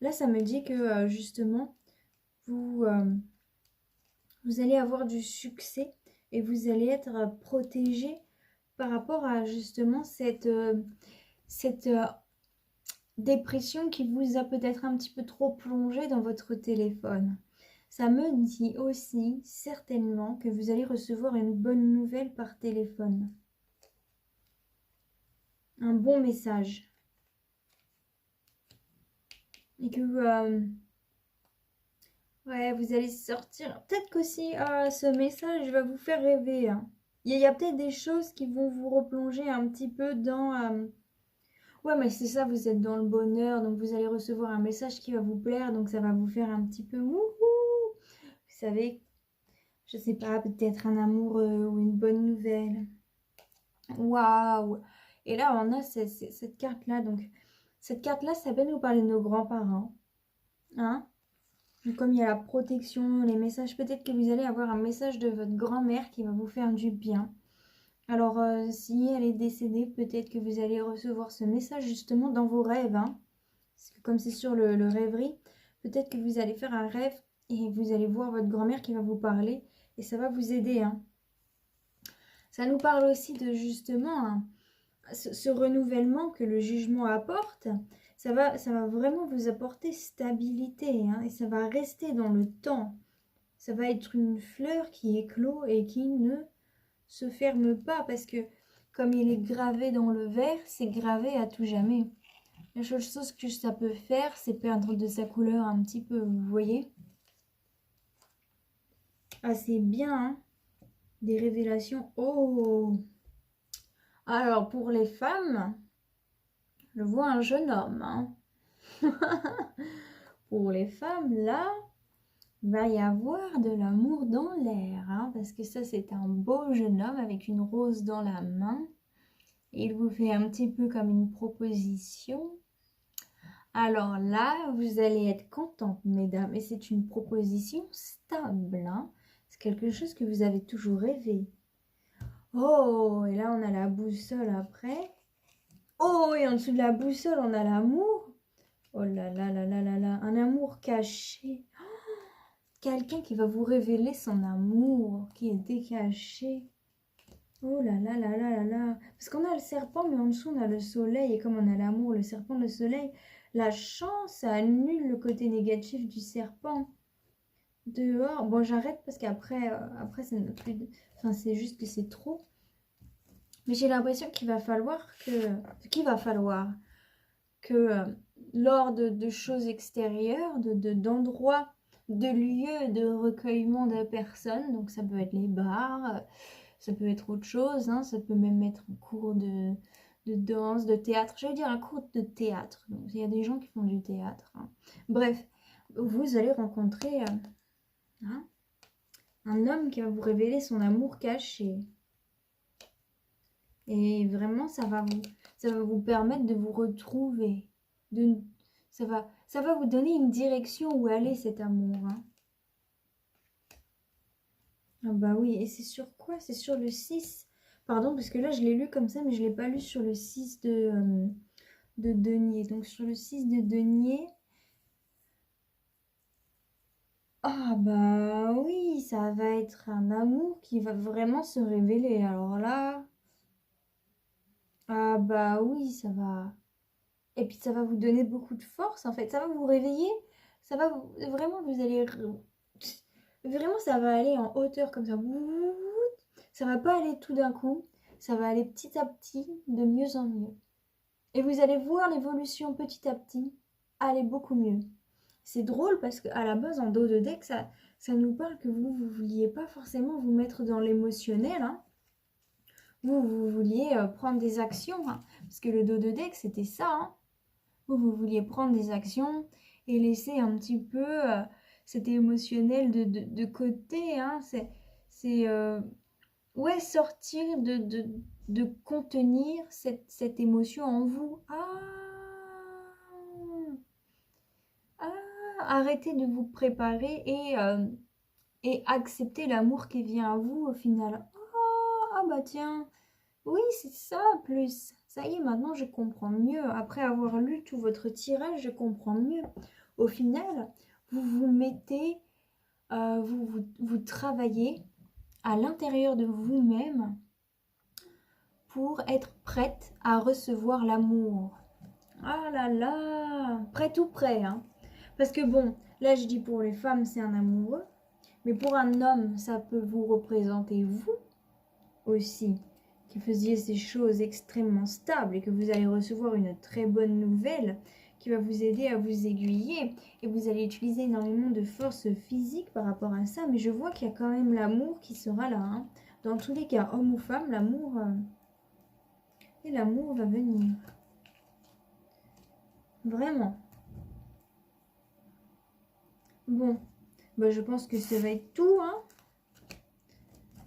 là, ça me dit que justement, vous allez avoir du succès et vous allez être protégé par rapport à justement cette dépression qui vous a peut-être un petit peu trop plongé dans votre téléphone. Ça me dit aussi certainement que vous allez recevoir une bonne nouvelle par téléphone. Un bon message. Et que ouais, vous allez sortir. Peut-être qu'aussi ce message va vous faire rêver, hein. Il y a peut-être des choses qui vont vous replonger un petit peu dans... Ouais, mais c'est ça, vous êtes dans le bonheur, donc vous allez recevoir un message qui va vous plaire, donc ça va vous faire un petit peu wouhou. Vous savez, je sais pas, peut-être un amoureux ou une bonne nouvelle. Waouh! Et là, on a cette carte-là, donc cette carte-là, ça peut nous parler de nos grands-parents, hein? Comme il y a la protection, les messages, peut-être que vous allez avoir un message de votre grand-mère qui va vous faire du bien. Alors, si elle est décédée, peut-être que vous allez recevoir ce message justement dans vos rêves, hein. Parce que comme c'est sur le rêverie, peut-être que vous allez faire un rêve et vous allez voir votre grand-mère qui va vous parler et ça va vous aider, hein. Ça nous parle aussi de justement ce renouvellement que le jugement apporte, ça va vraiment vous apporter stabilité, hein, et ça va rester dans le temps. Ça va être une fleur qui éclot et qui ne se ferme pas parce que comme il est gravé dans le verre, c'est gravé à tout jamais. La seule chose que ça peut faire, c'est perdre de sa couleur un petit peu, vous voyez? Ah, c'est bien, hein? Des révélations. Oh! Alors, pour les femmes, je vois un jeune homme, hein. Pour les femmes, là, il va y avoir de l'amour dans l'air, hein, parce que ça, c'est un beau jeune homme avec une rose dans la main. Il vous fait un petit peu comme une proposition. Alors là, vous allez être contente, mesdames, et c'est une proposition stable, hein. C'est quelque chose que vous avez toujours rêvé. Oh, et là, on a la boussole après. Oh, et en dessous de la boussole, on a l'amour. Oh là là là là là là, un amour caché. Quelqu'un qui va vous révéler son amour, qui était caché. Oh là là là là là là. Parce qu'on a le serpent, mais en dessous, on a le soleil. Et comme on a l'amour, le serpent, le soleil, la chance, ça annule le côté négatif du serpent. Dehors, bon, j'arrête parce qu'après, après, ça n'a plus de... Enfin, c'est juste que c'est trop. Mais j'ai l'impression qu'il va falloir que lors de choses extérieures, d'endroits, de lieux de recueillement de personnes, donc ça peut être les bars, ça peut être autre chose, hein, ça peut même être un cours de danse, de théâtre, je veux dire un cours de théâtre, donc il y a des gens qui font du théâtre, hein. Bref, vous allez rencontrer hein, un homme qui va vous révéler son amour caché. Et vraiment, ça va vous permettre de vous retrouver. Ça va vous donner une direction où aller cet amour, hein. Ah bah oui, et c'est sur quoi? C'est sur le 6. Pardon, parce que là, je l'ai lu comme ça, mais je ne l'ai pas lu sur le 6 de denier. Donc sur le 6 de denier... Ah bah oui, ça va être un amour qui va vraiment se révéler. Alors là... Ah bah oui, ça va... Et puis ça va vous donner beaucoup de force en fait. Ça va vous réveiller. Ça va vous... Vraiment, vous allez... Vraiment, ça va aller en hauteur comme ça. Ça va pas aller tout d'un coup. Ça va aller petit à petit, de mieux en mieux. Et vous allez voir l'évolution petit à petit aller beaucoup mieux. C'est drôle parce qu'à la base, en dos de deck, ça nous parle que vous ne vouliez pas forcément vous mettre dans l'émotionnel, hein. Vous vouliez prendre des actions, hein. Parce que le dos de deck, c'était ça, hein. Vous vouliez prendre des actions et laisser un petit peu cet émotionnel de côté, hein. C'est ouais, sortir de contenir cette émotion en vous. Arrêtez de vous préparer et accepter l'amour qui vient à vous au final. Bah tiens, oui, c'est ça, plus. Ça y est, maintenant je comprends mieux. Après avoir lu tout votre tirage, je comprends mieux. Au final, vous vous mettez, vous travaillez à l'intérieur de vous-même pour être prête à recevoir l'amour. Ah là là, prête ou prêt, hein. Parce que bon, là je dis pour les femmes, c'est un amoureux. Mais pour un homme, ça peut vous représenter vous aussi, qui faisiez ces choses extrêmement stables et que vous allez recevoir une très bonne nouvelle qui va vous aider à vous aiguiller et vous allez utiliser énormément de force physique par rapport à ça, mais je vois qu'il y a quand même l'amour qui sera là, hein. Dans tous les cas, homme ou femme, l'amour et l'amour va venir. Vraiment. Bon, bah, je pense que ça va être tout, hein.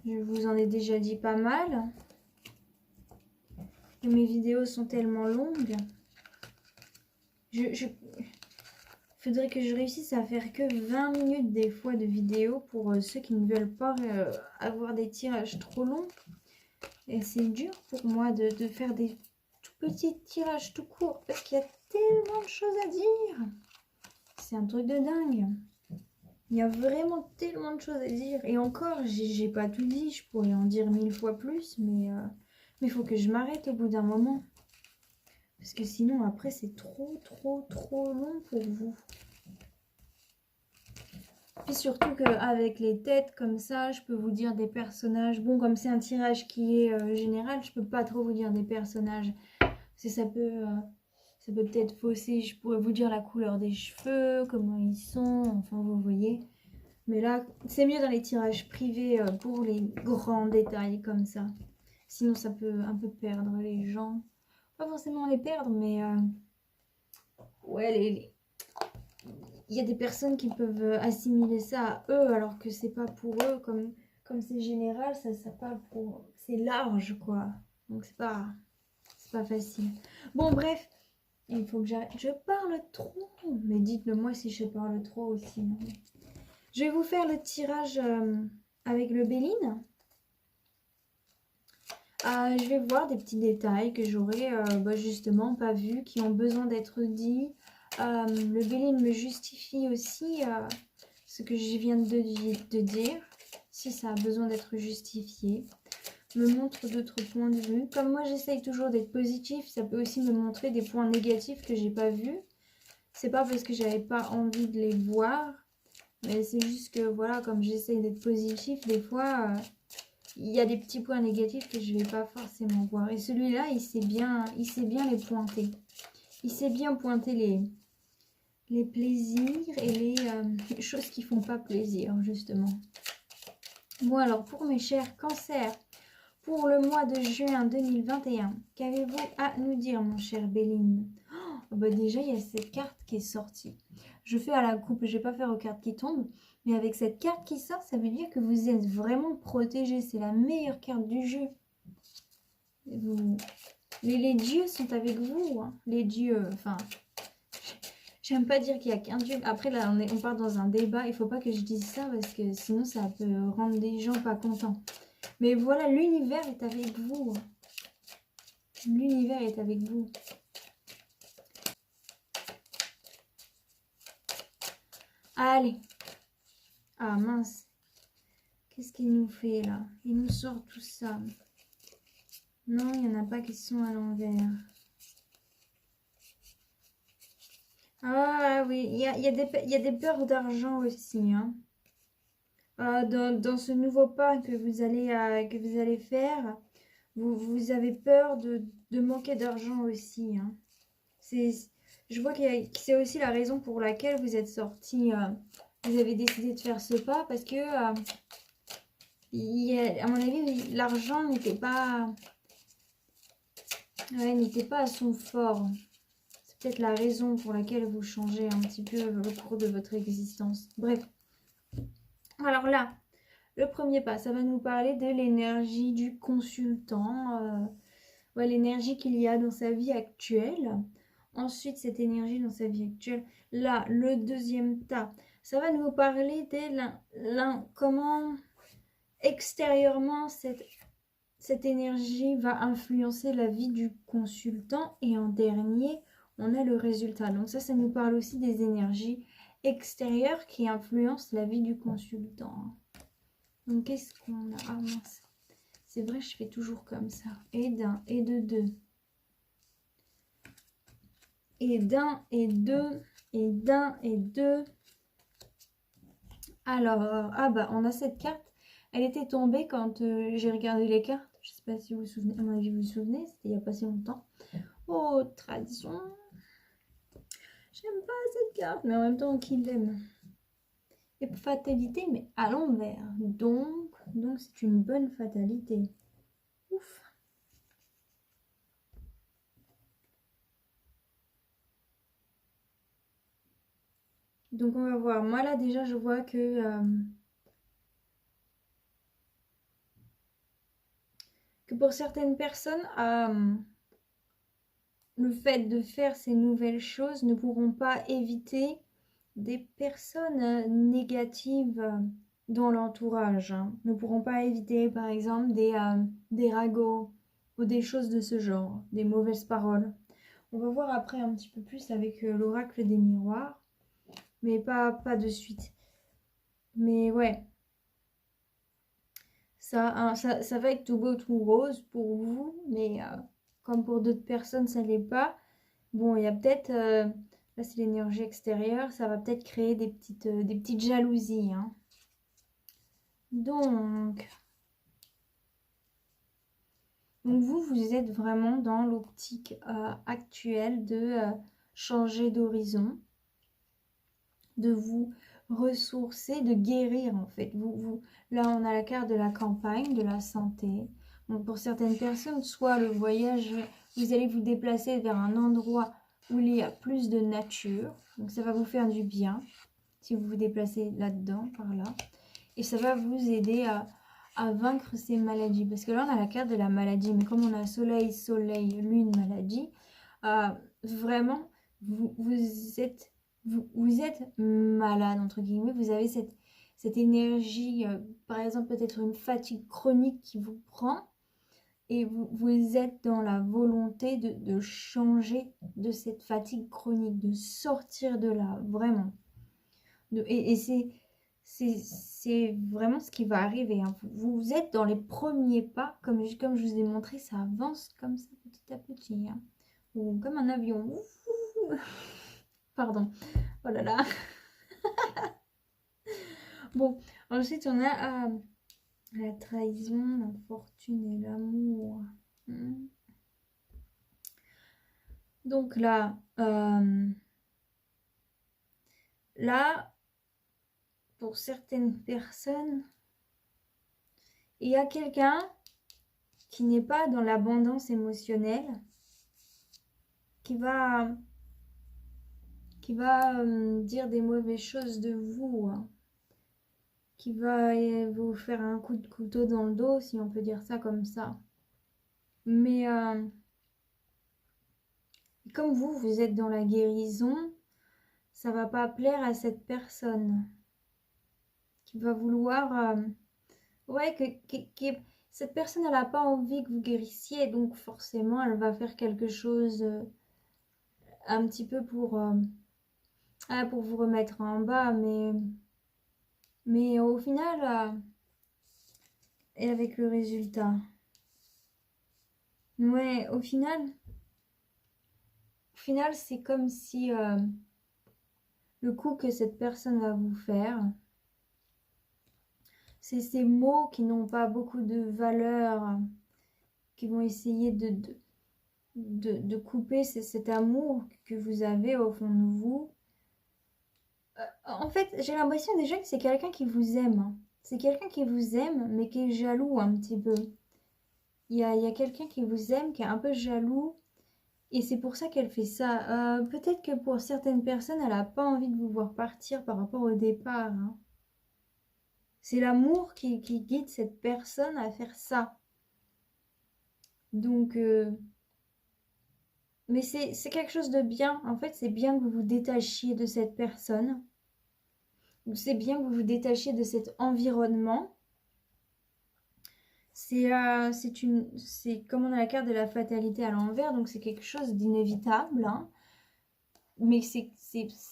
Je vous en ai déjà dit pas mal. Et mes vidéos sont tellement longues. Faudrait que je réussisse à faire que 20 minutes des fois de vidéo pour ceux qui ne veulent pas avoir des tirages trop longs. Et c'est dur pour moi de faire des tout petits tirages tout courts parce qu'il y a tellement de choses à dire. C'est un truc de dingue. Il y a vraiment tellement de choses à dire. Et encore, j'ai pas tout dit. Je pourrais en dire 1000 fois plus. Mais Mais il faut que je m'arrête au bout d'un moment. Parce que sinon, après, c'est trop long pour vous. Puis surtout qu'avec les têtes comme ça, je peux vous dire des personnages. Bon, comme c'est un tirage qui est général, je peux pas trop vous dire des personnages. Parce que ça peut peut-être fausser. Je pourrais vous dire la couleur des cheveux, comment ils sont, enfin vous voyez. Mais là, c'est mieux dans les tirages privés pour les grands détails comme ça. Sinon, ça peut un peu perdre les gens. Pas forcément les perdre, mais ouais, il y a des personnes qui peuvent assimiler ça à eux alors que c'est pas pour eux. Comme c'est général, ça pas pour. C'est large, quoi. Donc c'est pas facile. Bon, bref, il faut que j'arrête. Je parle trop. Mais dites-le moi si je parle trop aussi. Non. Je vais vous faire le tirage avec le Béline. Je vais voir des petits détails que j'aurais justement pas vus, qui ont besoin d'être dits. Le Béline me justifie aussi ce que je viens de dire, si ça a besoin d'être justifié. Me montre d'autres points de vue. Comme moi j'essaye toujours d'être positif, ça peut aussi me montrer des points négatifs que j'ai pas vus. C'est pas parce que j'avais pas envie de les voir, mais c'est juste que voilà, comme j'essaye d'être positif, des fois il y a des petits points négatifs que je vais pas forcément voir. Et celui-là, il sait bien les pointer. Il sait bien pointer les plaisirs et les choses qui font pas plaisir, justement. Bon, alors, pour mes chers cancers, pour le mois de juin 2021, qu'avez-vous à nous dire, mon cher Béline? Bah déjà, il y a cette carte qui est sortie. Je fais à la coupe, je vais pas faire aux cartes qui tombent. Mais avec cette carte qui sort, ça veut dire que vous êtes vraiment protégé. C'est la meilleure carte du jeu. Les dieux sont avec vous. Hein. Les dieux, enfin... J'aime pas dire qu'il n'y a qu'un dieu. Après, là, on part dans un débat. Il faut pas que je dise ça parce que sinon, ça peut rendre des gens pas contents. Mais voilà, l'univers est avec vous. L'univers est avec vous. Allez. Ah mince. Qu'est-ce qu'il nous fait là? Il nous sort tout ça. Non, il n'y en a pas qui sont à l'envers. Ah oui, il y a des peurs d'argent aussi. Hein. Dans ce nouveau pas que vous allez faire, vous avez peur de manquer d'argent aussi. Hein. Je vois que c'est aussi la raison pour laquelle vous êtes sorti. Vous avez décidé de faire ce pas parce que, à mon avis, l'argent n'était pas à son fort. C'est peut-être la raison pour laquelle vous changez un petit peu le cours de votre existence. Bref. Alors là, le premier pas, ça va nous parler de l'énergie du consultant. L'énergie qu'il y a dans sa vie actuelle. Ensuite, cette énergie dans sa vie actuelle. Là, le deuxième tas, ça va nous parler de comment extérieurement cette énergie va influencer la vie du consultant. Et en dernier, on a le résultat. Donc ça nous parle aussi des énergies extérieures qui influencent la vie du consultant. Donc qu'est-ce qu'on a? Ah mince. C'est vrai, je fais toujours comme ça. Et d'un, et de deux. Et d'un, et deux. Et d'un, et deux. Alors, on a cette carte. Elle était tombée quand j'ai regardé les cartes. Je ne sais pas si vous vous souvenez. À mon avis, vous vous souvenez. C'était il n'y a pas si longtemps. Oh, tradition. J'aime pas cette carte, mais en même temps, qui l'aime? Et fatalité, mais à l'envers. Donc c'est une bonne fatalité. Ouf. Donc on va voir. Moi là déjà je vois que pour certaines personnes, le fait de faire ces nouvelles choses ne pourront pas éviter des personnes négatives dans l'entourage. Hein. Ne pourront pas éviter par exemple des ragots ou des choses de ce genre, des mauvaises paroles. On va voir après un petit peu plus avec l'oracle des miroirs, mais pas de suite. Mais ouais. Ça va être tout beau, tout rose pour vous, mais comme pour d'autres personnes, ça l'est pas. Bon, il y a peut-être, là c'est l'énergie extérieure, ça va peut-être créer des petites jalousies, hein. Donc vous êtes vraiment dans l'optique actuelle de changer d'horizon, de vous ressourcer, de guérir en fait. Là, on a la carte de la campagne, de la santé. Donc, pour certaines personnes, soit le voyage, vous allez vous déplacer vers un endroit où il y a plus de nature. Donc, ça va vous faire du bien si vous vous déplacez là-dedans, par là. Et ça va vous aider à vaincre ces maladies. Parce que là, on a la carte de la maladie. Mais comme on a soleil, soleil, lune, maladie, vraiment, vous êtes malade, entre guillemets. Vous avez cette énergie, par exemple, peut-être une fatigue chronique qui vous prend. Et vous êtes dans la volonté de changer de cette fatigue chronique, de sortir de là, vraiment. Et c'est vraiment ce qui va arriver, hein. Vous êtes dans les premiers pas, comme je vous ai montré, ça avance comme ça petit à petit, hein. Ou comme un avion. Ouh. Pardon. Oh là là. Bon, ensuite on a la trahison, la fortune et l'amour. Donc là, pour certaines personnes, il y a quelqu'un qui n'est pas dans l'abondance émotionnelle, qui va dire des mauvaises choses de vous, hein, qui va vous faire un coup de couteau dans le dos, si on peut dire ça comme ça. Mais comme vous êtes dans la guérison, ça va pas plaire à cette personne qui va vouloir... ouais, cette personne, elle n'a pas envie que vous guérissiez, donc forcément, elle va faire quelque chose un petit peu pour vous remettre en bas, mais au final, et avec le résultat, ouais, au final c'est comme si le coup que cette personne va vous faire, c'est ces mots qui n'ont pas beaucoup de valeur, qui vont essayer de couper cet amour que vous avez au fond de vous. En fait, j'ai l'impression déjà que c'est quelqu'un qui vous aime, hein. C'est quelqu'un qui vous aime, mais qui est jaloux un petit peu. Il y a quelqu'un qui vous aime, qui est un peu jaloux, et c'est pour ça qu'elle fait ça. Peut-être que pour certaines personnes, elle n'a pas envie de vous voir partir par rapport au départ, hein. C'est l'amour qui guide cette personne à faire ça. Donc, mais c'est quelque chose de bien. En fait, c'est bien que vous vous détachiez de cette personne. C'est bien que vous vous détachiez de cet environnement. C'est comme on a la carte de la fatalité à l'envers, donc c'est quelque chose d'inévitable, hein. Mais c'est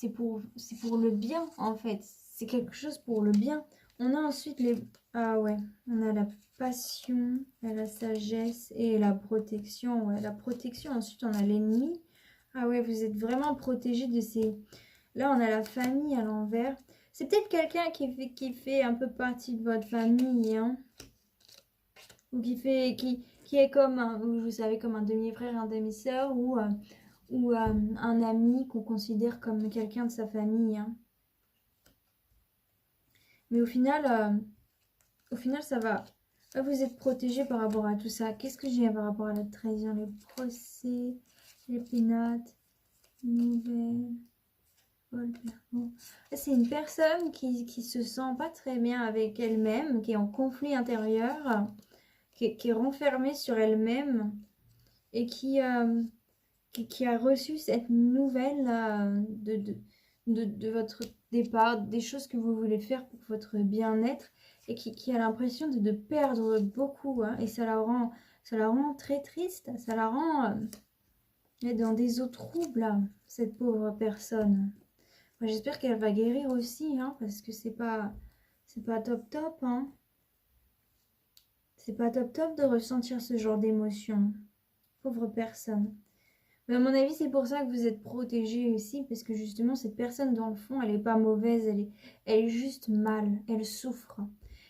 pour le bien, en fait. C'est quelque chose pour le bien. On a ensuite ah ouais, on a la passion, la sagesse et la protection. Ouais, la protection, ensuite on a l'ennemi. Ah ouais, vous êtes vraiment protégé de ces... Là, on a la famille à l'envers. C'est peut-être quelqu'un qui fait un peu partie de votre famille, hein. Ou qui est comme vous savez, comme un demi-frère, un demi-sœur, ou un ami qu'on considère comme quelqu'un de sa famille, hein. Mais au final, ça va. Là, vous êtes protégé par rapport à tout ça. Qu'est-ce que j'ai par rapport à la trahison, les procès, les pénates, nouvelles... C'est une personne qui se sent pas très bien avec elle-même, qui est en conflit intérieur, qui est renfermée sur elle-même et qui a reçu cette nouvelle de votre départ, des choses que vous voulez faire pour votre bien-être et qui a l'impression de perdre beaucoup, hein, et ça la rend très triste, ça la rend dans des eaux troubles, cette pauvre personne. J'espère qu'elle va guérir aussi, hein, parce que c'est pas top top, hein. C'est pas top top de ressentir ce genre d'émotion. Pauvre personne. Mais à mon avis, c'est pour ça que vous êtes protégé aussi, parce que justement, cette personne, dans le fond, elle n'est pas mauvaise, elle est juste mal, elle souffre.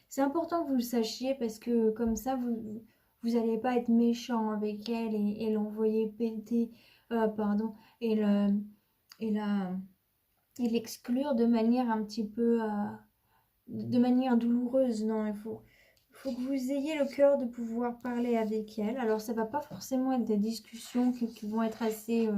C'est important que vous le sachiez, parce que comme ça, vous n'allez pas être méchant avec elle et l'envoyer péter, pardon, et le, et la, et l'exclure de manière un petit peu, de manière douloureuse. Non, il faut que vous ayez le cœur de pouvoir parler avec elle. Alors, ça va pas forcément être des discussions qui vont être assez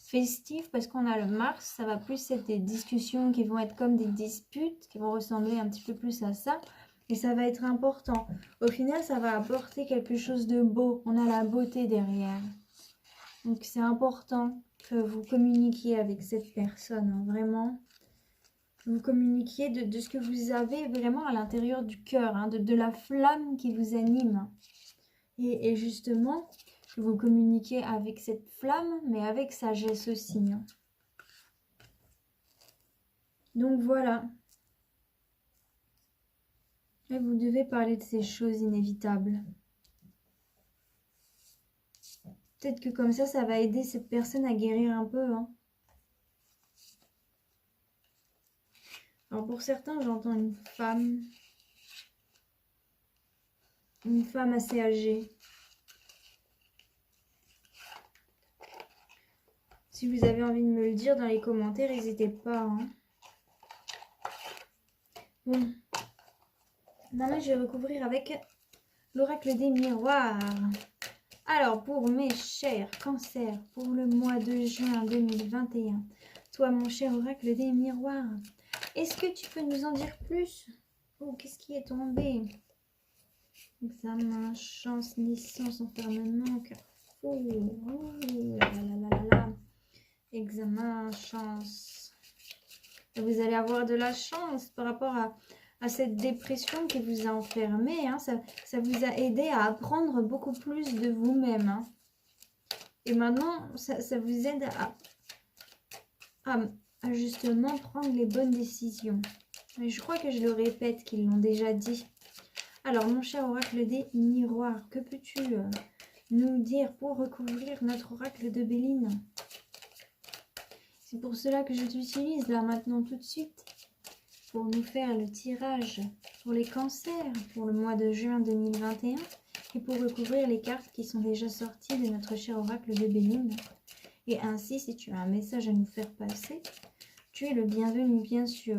festives parce qu'on a le Mars. Ça va plus être des discussions qui vont être comme des disputes, qui vont ressembler un petit peu plus à ça. Et ça va être important. Au final, ça va apporter quelque chose de beau. On a la beauté derrière. Donc, c'est important que vous communiquiez avec cette personne, hein, vraiment. Vous communiquiez de ce que vous avez vraiment à l'intérieur du cœur, hein, de la flamme qui vous anime. Et justement, que vous communiquiez avec cette flamme, mais avec sagesse aussi. Hein. Donc voilà. Et vous devez parler de ces choses inévitables. Peut-être que comme ça va aider cette personne à guérir un peu. Hein. Alors pour certains, j'entends une femme assez âgée. Si vous avez envie de me le dire dans les commentaires, n'hésitez pas. Hein. Bon. Maintenant, je vais recouvrir avec l'oracle des miroirs. Alors, pour mes chers cancers, pour le mois de juin 2021, toi, mon cher oracle des miroirs, est-ce que tu peux nous en dire plus? Oh, qu'est-ce qui est tombé? Examen, chance, naissance, enfermement, carrefour. Oh là là là là là. Examen, chance. Vous allez avoir de la chance par rapport à cette dépression qui vous a enfermé. Hein. Ça vous a aidé à apprendre beaucoup plus de vous-même. Hein. Et maintenant, ça vous aide à justement prendre les bonnes décisions. Et je crois que je le répète qu'ils l'ont déjà dit. Alors, mon cher oracle des miroirs, que peux-tu nous dire pour recouvrir notre oracle de Béline? C'est pour cela que je t'utilise là maintenant tout de suite pour nous faire le tirage pour les cancers pour le mois de juin 2021 et pour recouvrir les cartes qui sont déjà sorties de notre cher oracle de Béline. Et ainsi, si tu as un message à nous faire passer, tu es le bienvenu, bien sûr.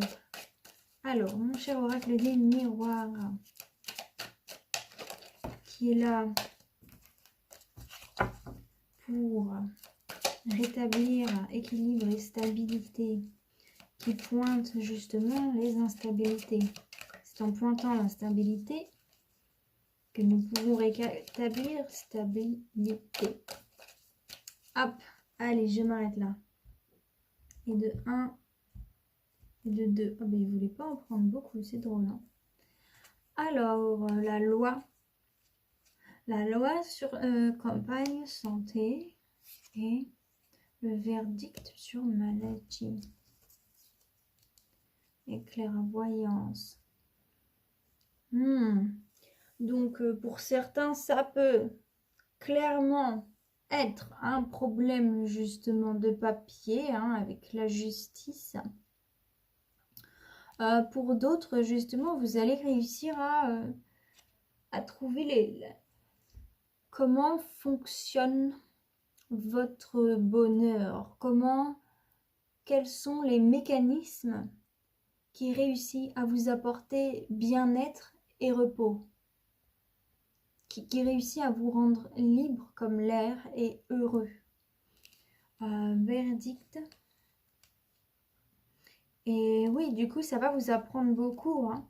Alors, mon cher oracle des miroirs, qui est là pour rétablir équilibre et stabilité, qui pointe justement les instabilités. C'est en pointant l'instabilité que nous pouvons rétablir stabilité. Hop, allez, je m'arrête là. Et de 1 et de 2. Ah ben, il ne voulait pas en prendre beaucoup, c'est drôle. Hein. Alors, la loi sur campagne, santé et le verdict sur maladie et clairvoyance. Donc, pour certains, ça peut clairement être un problème justement de papier hein, avec la justice. Pour d'autres, justement, vous allez réussir à trouver comment fonctionne votre bonheur, quels sont les mécanismes qui réussissent à vous apporter bien-être et repos, qui réussit à vous rendre libre comme l'air et heureux. Verdict. Et oui, du coup, ça va vous apprendre beaucoup. Hein.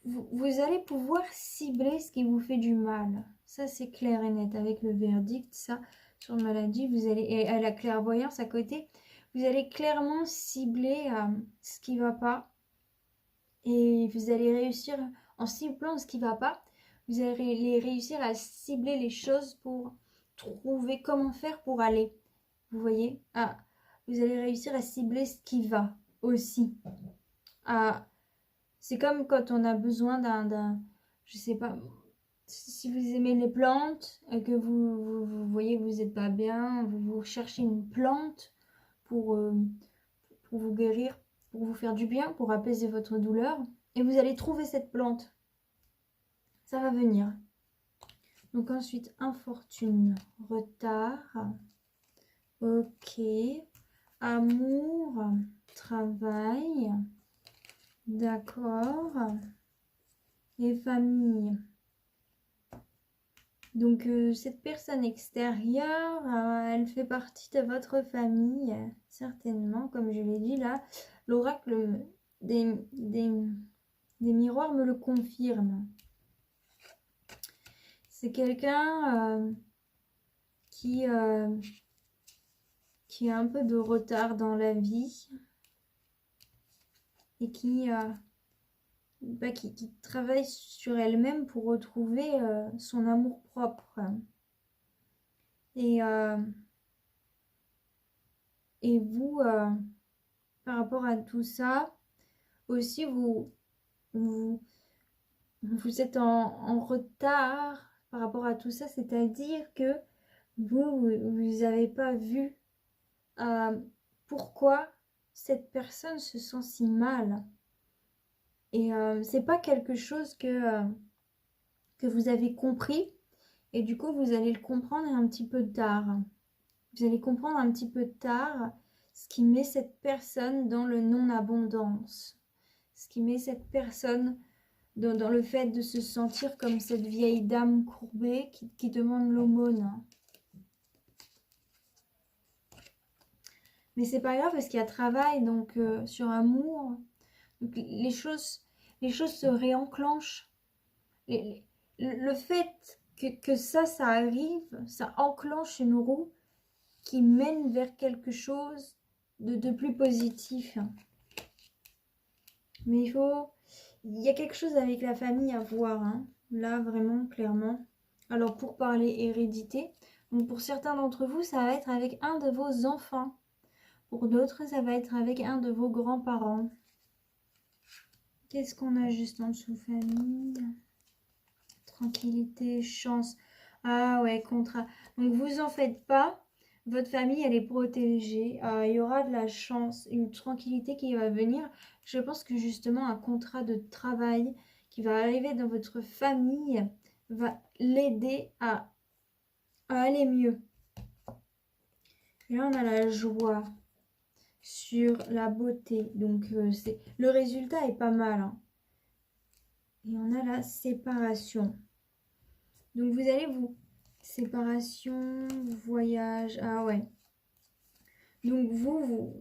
Vous allez pouvoir cibler ce qui vous fait du mal. Ça, c'est clair et net. Avec le verdict, ça, sur maladie, vous allez, et à la clairvoyance à côté, vous allez clairement cibler ce qui ne va pas. Et vous allez réussir, en ciblant ce qui ne va pas, vous allez réussir à cibler les choses pour trouver comment faire pour aller. Vous voyez? Vous allez réussir à cibler ce qui va aussi. C'est comme quand on a besoin je sais pas, si vous aimez les plantes, que vous voyez que vous n'êtes pas bien, vous cherchez une plante pour, pour vous guérir, pour vous faire du bien, pour apaiser votre douleur, et vous allez trouver cette plante. Ça va venir. Donc ensuite, infortune, retard, ok, amour, travail, d'accord, et famille. Donc cette personne extérieure, elle fait partie de votre famille, certainement, comme je l'ai dit là. L'oracle des miroirs me le confirme. C'est quelqu'un qui a un peu de retard dans la vie et qui travaille sur elle-même pour retrouver son amour propre. Et vous, par rapport à tout ça, aussi vous êtes en retard par rapport à tout ça, c'est-à-dire que vous n'avez pas vu pourquoi cette personne se sent si mal. Et c'est pas quelque chose que vous avez compris, et du coup vous allez le comprendre un petit peu tard. Vous allez comprendre un petit peu tard ce qui met cette personne dans le non-abondance, ce qui met cette personne dans le fait de se sentir comme cette vieille dame courbée qui demande l'aumône. Mais c'est pas grave parce qu'il y a travail, donc sur amour, donc les choses se réenclenchent. Le fait que ça arrive, ça enclenche une roue qui mène vers quelque chose de plus positif. Mais il y a quelque chose avec la famille à voir, hein. Là, vraiment, clairement. Alors, pour parler hérédité, donc pour certains d'entre vous, ça va être avec un de vos enfants. Pour d'autres, ça va être avec un de vos grands-parents. Qu'est-ce qu'on a juste en dessous, famille? Tranquillité, chance. Ah ouais, contrat. Donc, vous en faites pas. Votre famille, elle est protégée. Il y aura de la chance, une tranquillité qui va venir. Je pense que justement, un contrat de travail qui va arriver dans votre famille va l'aider à aller mieux. Et là, on a la joie sur la beauté. Donc, le résultat est pas mal, hein. Et on a la séparation. Donc, vous allez séparation, voyage. Ah ouais. Donc,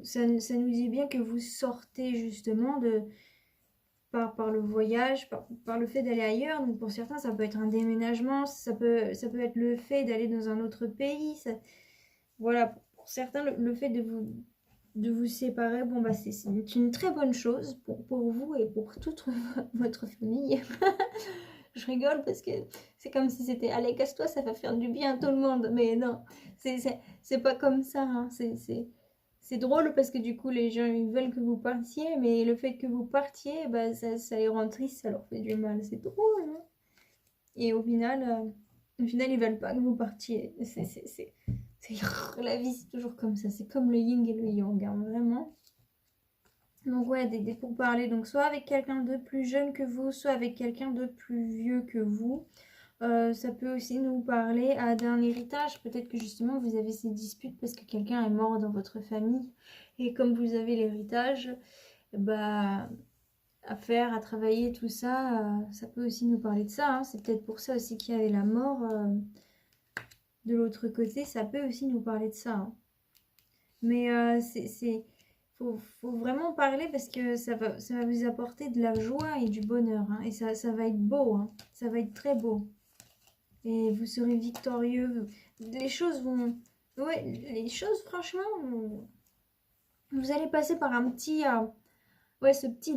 ça nous dit bien que vous sortez justement par le voyage, par le fait d'aller ailleurs. Donc, pour certains, ça peut être un déménagement, ça peut être le fait d'aller dans un autre pays. Voilà, pour certains, le fait de vous séparer, bon, bah, c'est une très bonne chose pour vous et pour toute votre famille. Je rigole parce que c'est comme si c'était allez, casse-toi, ça va faire du bien à tout le monde. Mais non, c'est pas comme ça, hein. C'est drôle parce que du coup, les gens ils veulent que vous partiez, mais le fait que vous partiez, bah, ça les rend tristes, ça leur fait du mal. C'est drôle, hein. Et au final, ils veulent pas que vous partiez. La vie, c'est toujours comme ça. C'est comme le yin et le yang, hein, vraiment. Donc ouais, des pourparlers. Donc soit avec quelqu'un de plus jeune que vous, soit avec quelqu'un de plus vieux que vous. Ça peut aussi nous parler d'un héritage. Peut-être que justement vous avez ces disputes parce que quelqu'un est mort dans votre famille. Et comme vous avez l'héritage, bah, à faire, à travailler, tout ça, ça peut aussi nous parler de ça, hein. C'est peut-être pour ça aussi qu'il y avait la mort de l'autre côté. Ça peut aussi nous parler de ça, hein. Mais faut vraiment parler parce que ça va vous apporter de la joie et du bonheur, hein. Et ça va être beau, hein. Ça va être très beau. Et vous serez victorieux. Les choses vont... Ouais, les choses, franchement, vous allez passer par un petit... ouais, ce petit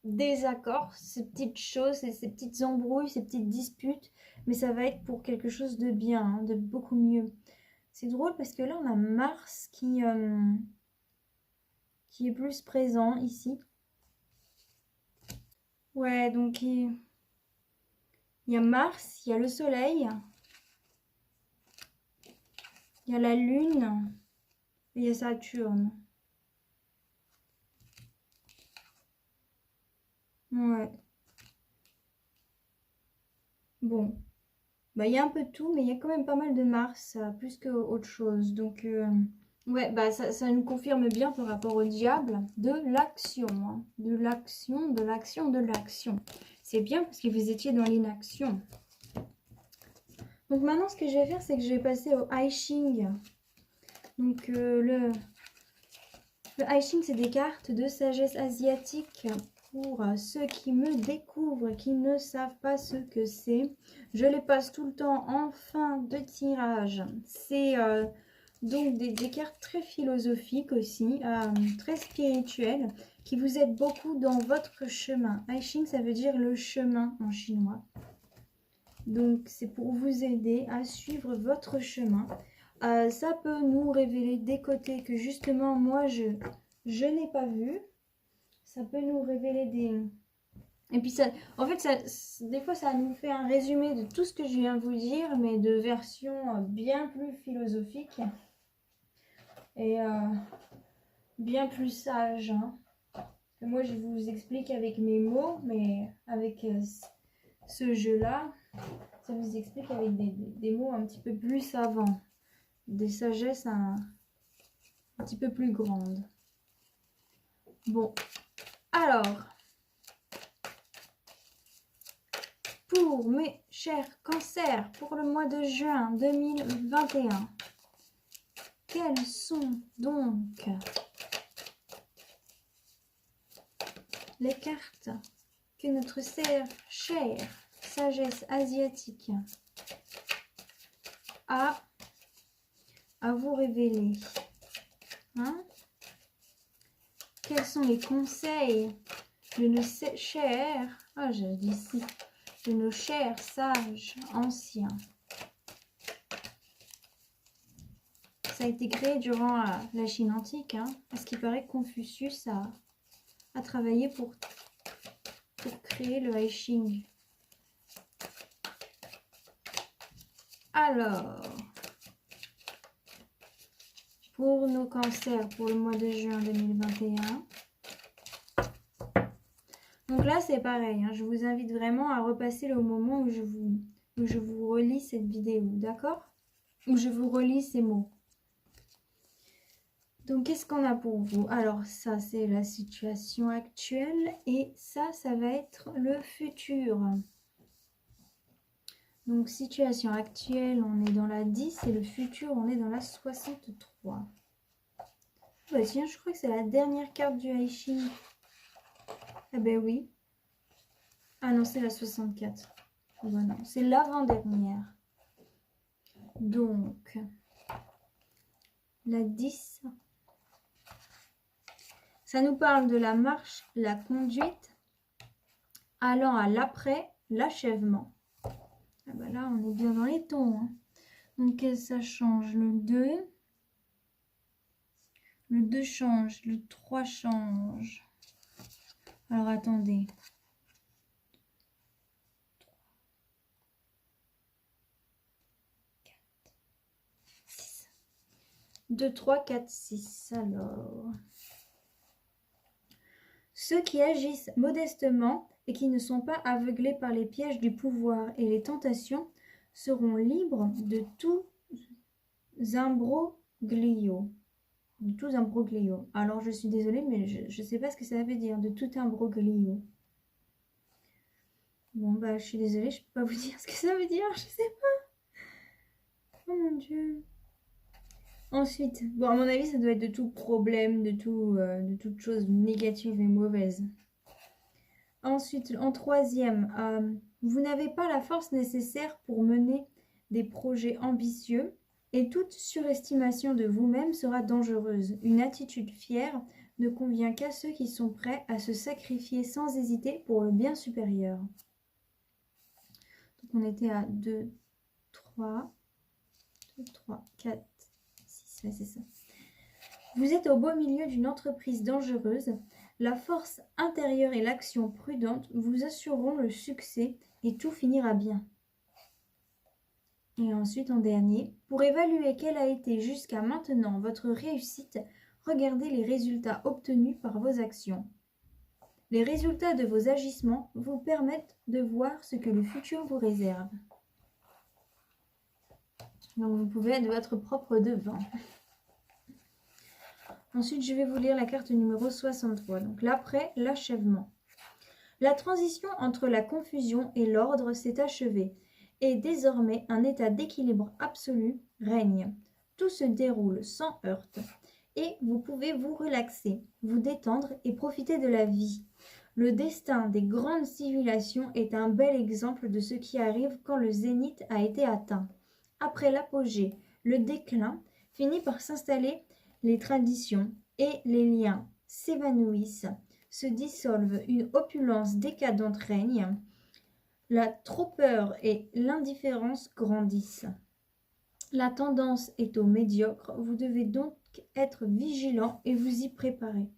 désaccord, ces petites choses, ces petites embrouilles, ces petites disputes. Mais ça va être pour quelque chose de bien, hein, de beaucoup mieux. C'est drôle parce que là, on a Mars qui est plus présent ici. Ouais, donc Il y a Mars, il y a le Soleil, il y a la Lune et il y a Saturne. Ouais. Bon. Bah, il y a un peu de tout, mais il y a quand même pas mal de Mars, plus qu'autre chose. Donc, ouais, bah, ça nous confirme bien par rapport au diable de l'action. Hein. De l'action, de l'action, de l'action. C'est bien parce que vous étiez dans l'inaction. Donc maintenant, ce que je vais faire, c'est que je vais passer au I Ching. Donc, le I Ching, c'est des cartes de sagesse asiatique. Pour ceux qui me découvrent, qui ne savent pas ce que c'est, je les passe tout le temps en fin de tirage. C'est donc des cartes très philosophiques aussi, très spirituelles, qui vous aident beaucoup dans votre chemin. I Ching, ça veut dire le chemin en chinois. Donc, c'est pour vous aider à suivre votre chemin. Ça peut nous révéler des côtés que justement, moi, je n'ai pas vu. Ça peut nous révéler des... Et puis, ça, en fait, des fois, ça nous fait un résumé de tout ce que je viens de vous dire, mais de version bien plus philosophique et bien plus sage. Hein. Que moi, je vous explique avec mes mots, mais avec ce jeu-là, ça vous explique avec des mots un petit peu plus savants, des sagesses un petit peu plus grandes. Bon, alors... Pour mes chers cancers, pour le mois de juin 2021, quelles sont donc les cartes que notre chère sagesse asiatique a à vous révéler, hein? Quels sont les conseils de nos chers, de nos chers sages anciens? Ça a été créé durant la Chine antique, hein, parce qu'il paraît que Confucius a travaillé pour créer le I Ching. Alors, pour nos cancers, pour le mois de juin 2021, donc là c'est pareil, hein, je vous invite vraiment à repasser le moment où je vous relis cette vidéo, d'accord? Où je vous relis ces mots. Donc, qu'est-ce qu'on a pour vous? Alors, ça, c'est la situation actuelle et ça va être le futur. Donc, situation actuelle, on est dans la 10 et le futur, on est dans la 63. Bah, tiens, je crois que c'est la dernière carte du I Ching. Eh ben oui. Ah non, c'est la 64. Oh ben non, c'est l'avant-dernière. Donc, la 10... Ça nous parle de la marche, la conduite, allant à l'après, l'achèvement. Ah bah là, on est bien dans les tons. Hein. Donc, ça change. Le 2. Le 2 change. Le 3 change. Alors, attendez. 2, 3, 4, 6. Alors... Ceux qui agissent modestement et qui ne sont pas aveuglés par les pièges du pouvoir et les tentations seront libres de tous imbroglios. De tous imbroglios. Alors, je suis désolée, mais je ne sais pas ce que ça veut dire, de tout imbroglio. Bon, bah, je suis désolée, je ne peux pas vous dire ce que ça veut dire, je ne sais pas. Oh mon Dieu. Ensuite, bon, à mon avis, ça doit être de tout problème, de toute chose négative et mauvaise. Ensuite, en troisième, vous n'avez pas la force nécessaire pour mener des projets ambitieux et toute surestimation de vous-même sera dangereuse. Une attitude fière ne convient qu'à ceux qui sont prêts à se sacrifier sans hésiter pour le bien supérieur. Donc, on était à 2, 3, 4, 6, ouais, c'est ça. Vous êtes au beau milieu d'une entreprise dangereuse. La force intérieure et l'action prudente vous assureront le succès et tout finira bien. Et ensuite, en dernier, pour évaluer quelle a été jusqu'à maintenant votre réussite, regardez les résultats obtenus par vos actions. Les résultats de vos agissements vous permettent de voir ce que le futur vous réserve. Donc vous pouvez être votre propre devin. Ensuite, je vais vous lire la carte numéro 63. Donc l'après, l'achèvement. La transition entre la confusion et l'ordre s'est achevée, et désormais un état d'équilibre absolu règne. Tout se déroule sans heurte, et vous pouvez vous relaxer, vous détendre et profiter de la vie. Le destin des grandes civilisations est un bel exemple de ce qui arrive quand le zénith a été atteint. Après l'apogée, le déclin finit par s'installer, les traditions et les liens s'évanouissent, se dissolvent, une opulence décadente règne, la trop-peur et l'indifférence grandissent. La tendance est au médiocre, vous devez donc être vigilant et vous y préparer.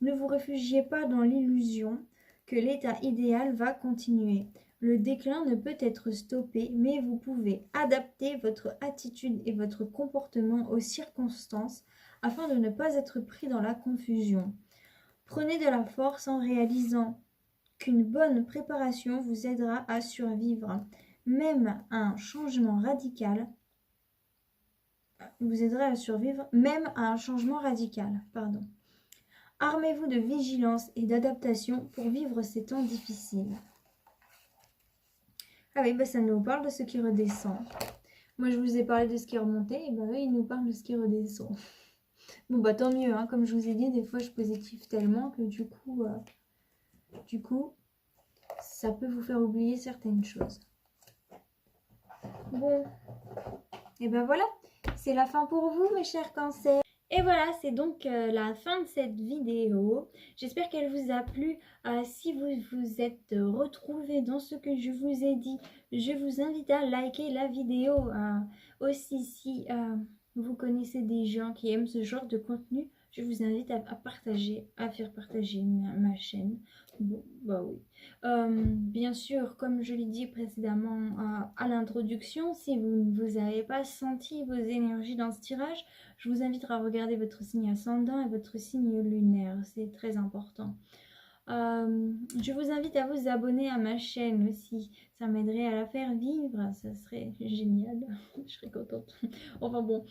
Ne vous réfugiez pas dans l'illusion que l'état idéal va continuer. Le déclin ne peut être stoppé, mais vous pouvez adapter votre attitude et votre comportement aux circonstances afin de ne pas être pris dans la confusion. Prenez de la force en réalisant qu'une bonne préparation vous aidera à survivre, même à un changement radical. Armez-vous de vigilance et d'adaptation pour vivre ces temps difficiles. Ah oui, ça nous parle de ce qui redescend. Moi, je vous ai parlé de ce qui est remonté, et eux, ils nous parlent de ce qui redescend. Bon, tant mieux, hein. Comme je vous ai dit, des fois, je positive tellement que du coup, ça peut vous faire oublier certaines choses. Bon, et voilà, c'est la fin pour vous, mes chers cancers. Et voilà, c'est donc la fin de cette vidéo. J'espère qu'elle vous a plu. Si vous vous êtes retrouvés dans ce que je vous ai dit, je vous invite à liker la vidéo. Aussi, si vous connaissez des gens qui aiment ce genre de contenu, je vous invite à partager, à faire partager ma chaîne. Bon, oui. Bien sûr, comme je l'ai dit précédemment à l'introduction, si vous n'avez pas senti vos énergies dans ce tirage, je vous invite à regarder votre signe ascendant et votre signe lunaire, c'est très important. Je vous invite à vous abonner à ma chaîne aussi, ça m'aiderait à la faire vivre, ça serait génial, je serais contente. Enfin bon,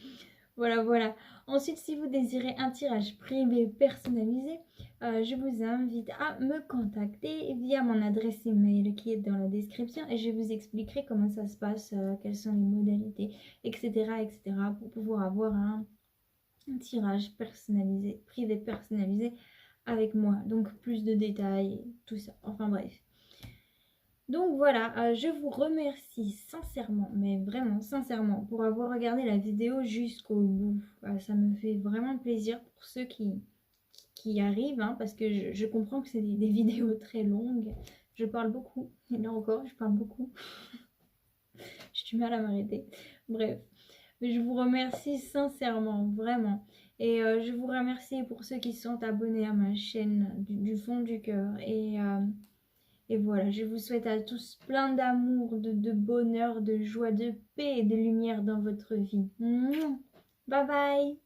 voilà. Ensuite, si vous désirez un tirage privé personnalisé, je vous invite à me contacter via mon adresse email qui est dans la description et je vous expliquerai comment ça se passe, quelles sont les modalités, etc. pour pouvoir avoir un tirage personnalisé, privé personnalisé avec moi. Donc plus de détails, tout ça. Enfin bref. Donc voilà, je vous remercie sincèrement, mais vraiment sincèrement, pour avoir regardé la vidéo jusqu'au bout. Ça me fait vraiment plaisir pour ceux qui arrivent, hein, parce que je comprends que c'est des vidéos très longues. Je parle beaucoup, et là encore, je parle beaucoup. J'ai du mal à m'arrêter. Bref, mais je vous remercie sincèrement, vraiment. Et je vous remercie pour ceux qui sont abonnés à ma chaîne du fond du cœur. Et voilà, je vous souhaite à tous plein d'amour, de bonheur, de joie, de paix et de lumière dans votre vie. Bye bye!